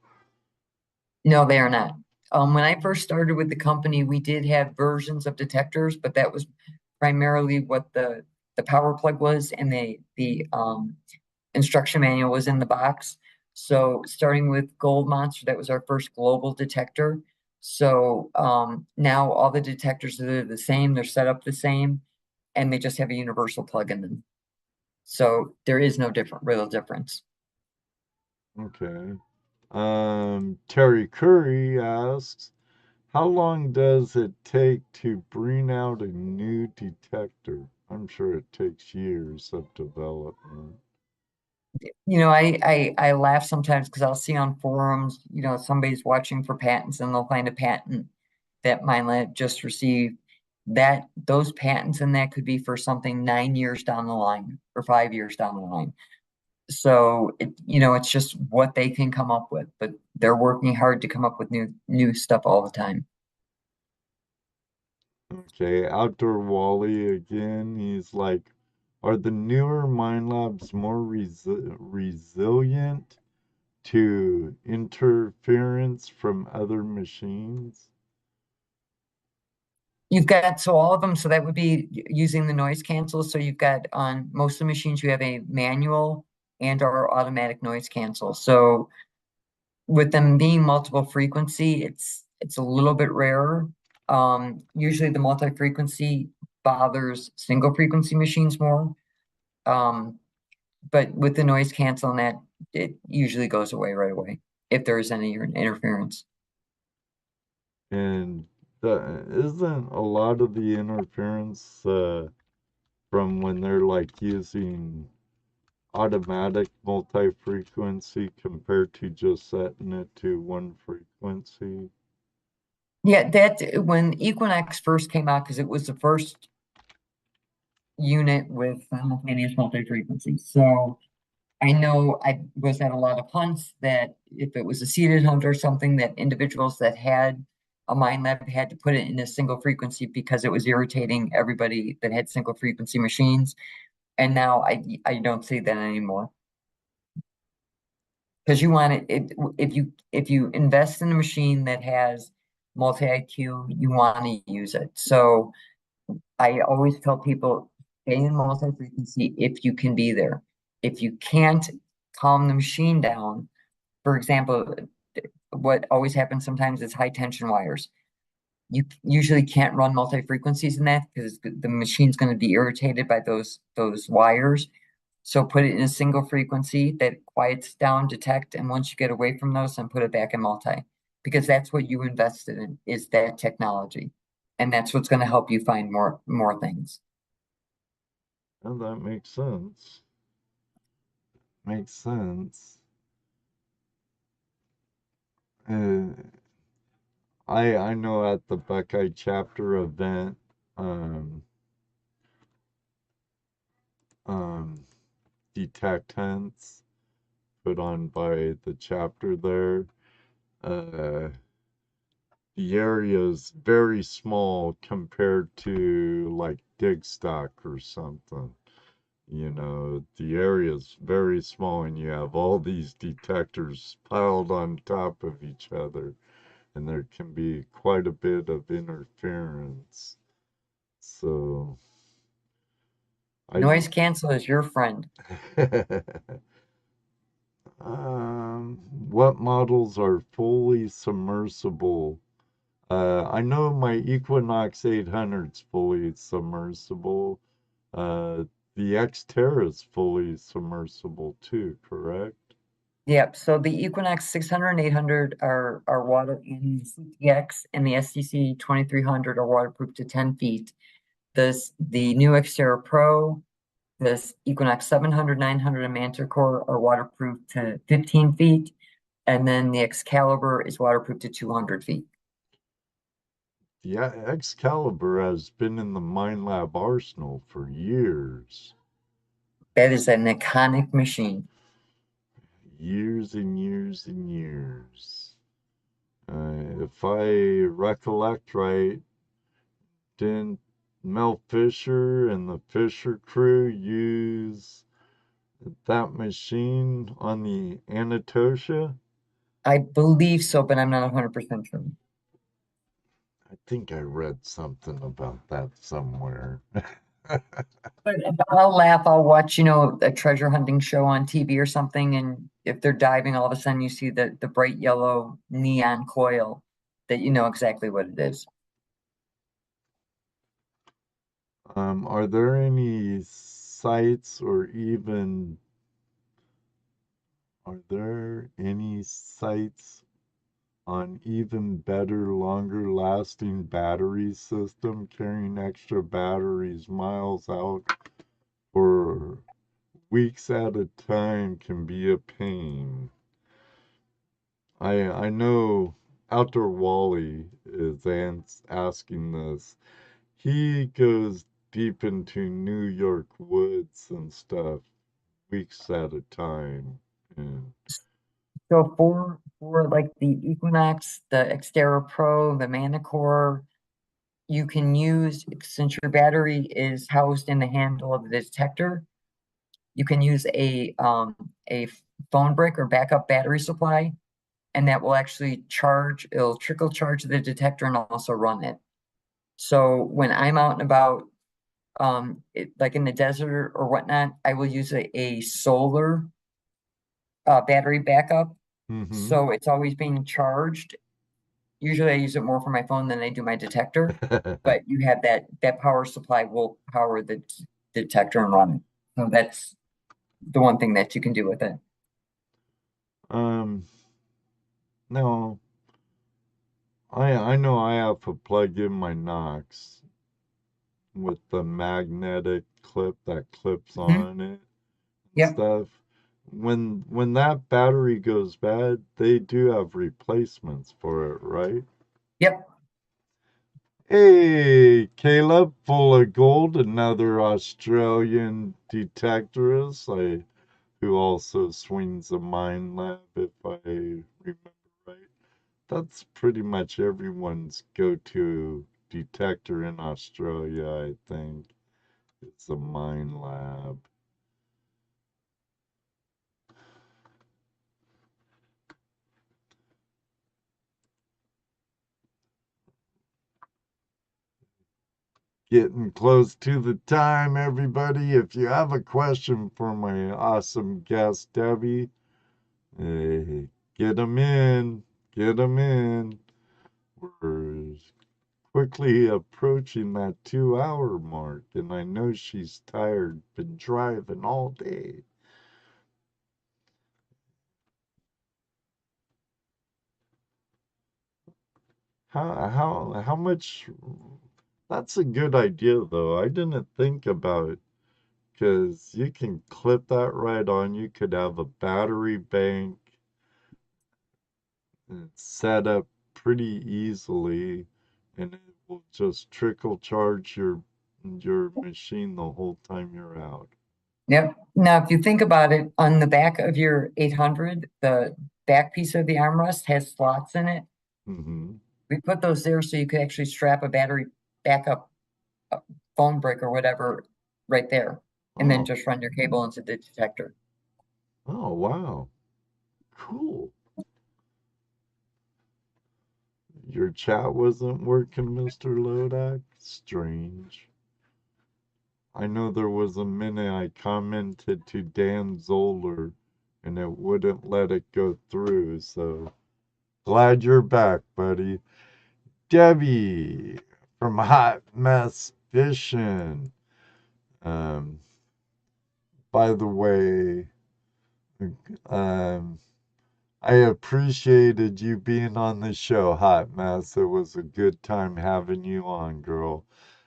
No, they are not. When I first started with the company, we did have versions of detectors, but that was primarily what the power plug was, and the instruction manual was in the box. So starting with Gold Monster, that was our first global detector. So now all the detectors are the same, they're set up the same, and they just have a universal plug in them. So there is no real difference. Okay. Terry Curry asks, how long does it take to bring out a new detector? I'm sure it takes years of development. I laugh sometimes because I'll see on forums, somebody's watching for patents and they'll find a patent that Minelab just received. That those patents and that could be for something 9 years down the line or 5 years down the line. So it's just what they can come up with, but they're working hard to come up with new stuff all the time. Okay, Outdoor Wally again, he's like, are the newer mine labs more resilient to interference from other machines? You've got all of them, so that would be using the noise cancel. So you've got on most of the machines you have a manual and or automatic noise cancel. So with them being multiple frequency, it's a little bit rarer. Usually the multi-frequency bothers single frequency machines more. But with the noise cancel and that, it usually goes away right away if there is any interference. And isn't a lot of the interference from when they're like using automatic multi-frequency compared to just setting it to one frequency? Yeah, that when Equinox first came out, because it was the first unit with simultaneous multi-frequency. So I know I was at a lot of hunts that if it was a seated hunt or something, that individuals that had a Minelab had to put it in a single frequency because it was irritating everybody that had single frequency machines. And now I don't see that anymore. Because you want it, if you invest in a machine that has multi-IQ, you want to use it. So I always tell people stay in multi-frequency if you can be there. If you can't calm the machine down, for example, what always happens sometimes is high tension wires. You usually can't run multi-frequencies in that because the machine's going to be irritated by those wires. So put it in a single frequency that quiets down, detect, and once you get away from those, then put it back in multi. Because that's what you invested in, is that technology. And that's what's going to help you find more things. And that makes sense. Makes sense. Uh, I know at the Buckeye chapter event, um, um, detectants put on by the chapter there, uh, the area is very small compared to like Digstock or something. You know, the area is very small and you have all these detectors piled on top of each other, and there can be quite a bit of interference. So I Noise cancel is your friend. what models are fully submersible? I know my Equinox 800's fully submersible. Uh, the Xterra is fully submersible too, correct? Yep. So the Equinox 600 and 800 are water, and the CTX and the STC 2300 are waterproof to 10 feet. The new Xterra Pro, this Equinox 700, 900, and Manticore are waterproof to 15 feet, and then the Excalibur is waterproof to 200 feet. The Excalibur has been in the Minelab arsenal for years. That is an iconic machine. Years and years and years. If I recollect right, didn't Mel Fisher and the Fisher crew use that machine on the Anatolia? I believe so, but I'm not 100% sure. I think I read something about that somewhere. But I'll laugh. I'll watch, a treasure hunting show on TV or something, and if they're diving, all of a sudden you see the bright yellow neon coil. that you know exactly what it is. Are there any sites or even are there any sites on even better, longer lasting battery system? Carrying extra batteries miles out for weeks at a time can be a pain. I know Outdoor Wally is asking this. He goes deep into New York woods and stuff, weeks at a time. And So for like the Equinox, the Xterra Pro, the Manicore, you can use, since your battery is housed in the handle of the detector, you can use a phone brick or backup battery supply, and that will actually charge, it'll trickle charge the detector and also run it. So when I'm out and about, like in the desert or whatnot, I will use a solar battery backup. mm-hmm. So it's always being charged. Usually I use it more for my phone than I do my detector, but you have that power supply will power the detector and run it. So that's the one thing that you can do with it. um no, I know I have to plug in my Knox with the magnetic clip that clips Mhm. on it and Yep. stuff. When that battery goes bad, they do have replacements for it, right? Yep. Hey, Caleb, full of gold, another Australian detectorist, who also swings a Minelab, if I remember right. That's pretty much everyone's go-to detector in Australia, I think. It's a Minelab. Getting close to the time, everybody. If you have a question for my awesome guest, Debbie, hey, get them in. Get them in. We're quickly approaching that 2 hour mark, and I know she's tired, been driving all day. How much? That's a good idea, though. I didn't think about it because you can clip that right on. You could have a battery bank set up pretty easily, and it will just trickle charge your machine the whole time you're out. Yep. Now, if you think about it, on the back of your 800, the back piece of the armrest has slots in it. Mm-hmm. We put those there so you could actually strap a battery backup phone brick or whatever right there, and then Oh, just run your cable into the detector. oh, wow. Cool. Your chat wasn't working, Mr. Lodak? Strange. I know there was a minute I commented to Dan Zoller and it wouldn't let it go through, so glad you're back, buddy. Debbie from Hot Mess Fishing. Um, by the way, um, I appreciated you being on the show, Hot Mess. It was a good time having you on, girl.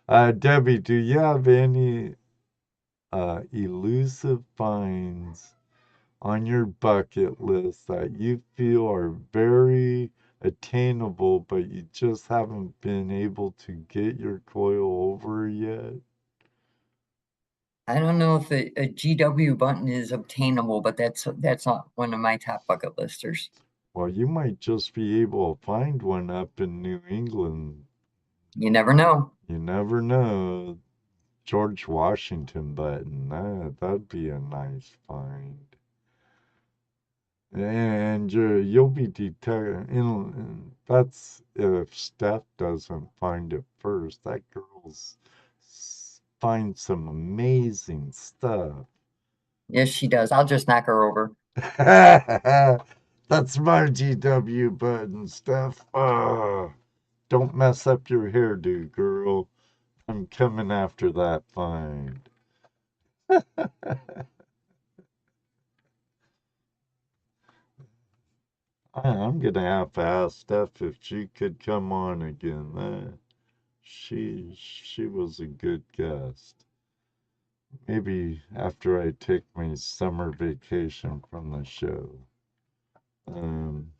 Debbie, do you have any elusive finds on your bucket list that you feel are very attainable, but you just haven't been able to get your coil over yet? I don't know if a GW button is obtainable, but that's not one of my top bucket listers. Well, you might just be able to find one up in New England. You never know. You never know. George Washington button. That'd be a nice find. And you'll be that's if Steph doesn't find it first. That girl's finds some amazing stuff. Yes, she does. I'll just knock her over. That's my GW button, Steph. Don't mess up your hairdo, girl. I'm coming after that find. I'm gonna have to ask Steph if she could come on again. She was a good guest. Maybe after I take my summer vacation from the show. Um,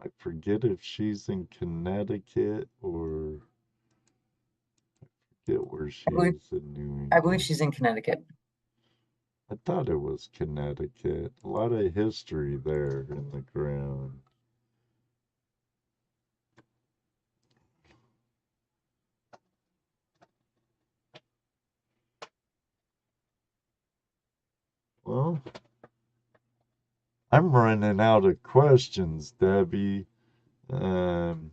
I forget if she's in Connecticut or get where she I believe is in New I believe England. she's in Connecticut. I thought it was Connecticut. A lot of history there in the ground. Well, I'm running out of questions, Debbie. Um,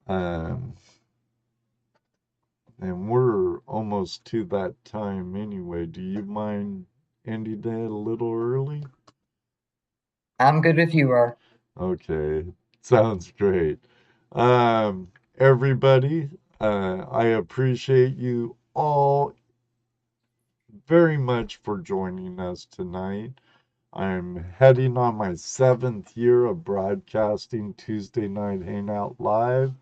um, and we're almost to that time anyway. Do you mind ending that a little early? I'm good if you are. Okay, sounds great. Everybody, I appreciate you all very much for joining us tonight. I'm heading on my 7th year of broadcasting Tuesday Night Hangout Live.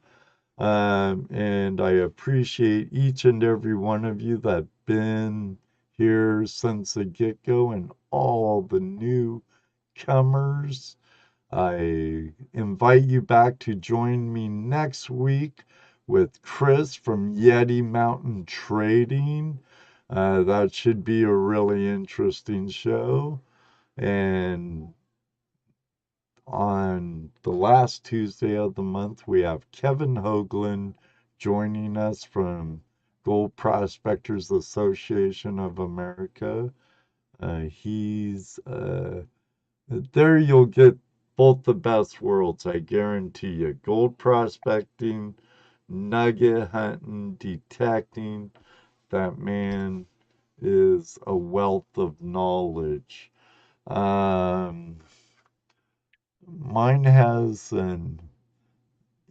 And I appreciate each and every one of you that been here since the get-go and all the newcomers. I invite you back to join me next week with Chris from Yeti Mountain Trading. That should be a really interesting show. And on the last Tuesday of the month, we have Kevin Hoagland joining us from Gold Prospectors Association of America. He's there you'll get both the best worlds, I guarantee you. Gold prospecting, nugget hunting, detecting. That man is a wealth of knowledge. Mine has an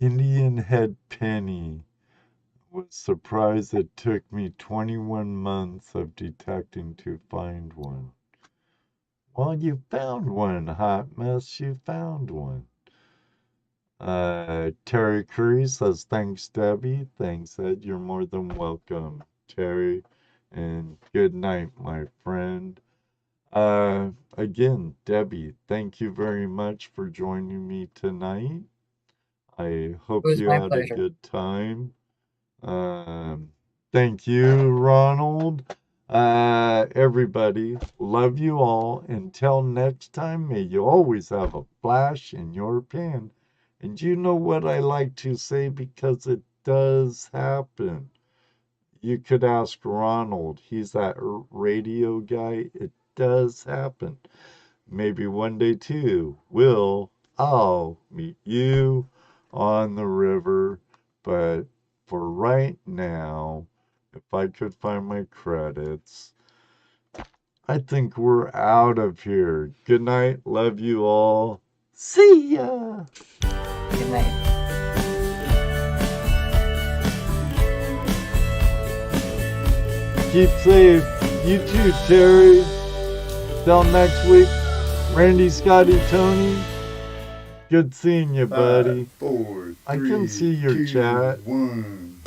Indian head penny. Was surprised it took me 21 months of detecting to find one. Well, you found one, hot mess. You found one. Terry Curry says, thanks, Debbie. Thanks, Ed. You're more than welcome, Terry. And good night, my friend. Again, Debbie, thank you very much for joining me tonight. I It hope was you my had a pleasure. good time. Thank you, Ronald. Everybody, love you all. Until next time, may you always have a flash in your pen. And you know what I like to say because it does happen. You could ask Ronald. He's that radio guy. It does happen. Maybe one day too, I'll meet you on the river. But for right now, if I could find my credits, I think we're out of here. Good night. Love you all. See ya. Good night. Keep safe. You too, Terry. Till next week. Randy, Scotty, Tony. Good seeing you, buddy. 5, 4, 3, I can see your 2, chat. 1.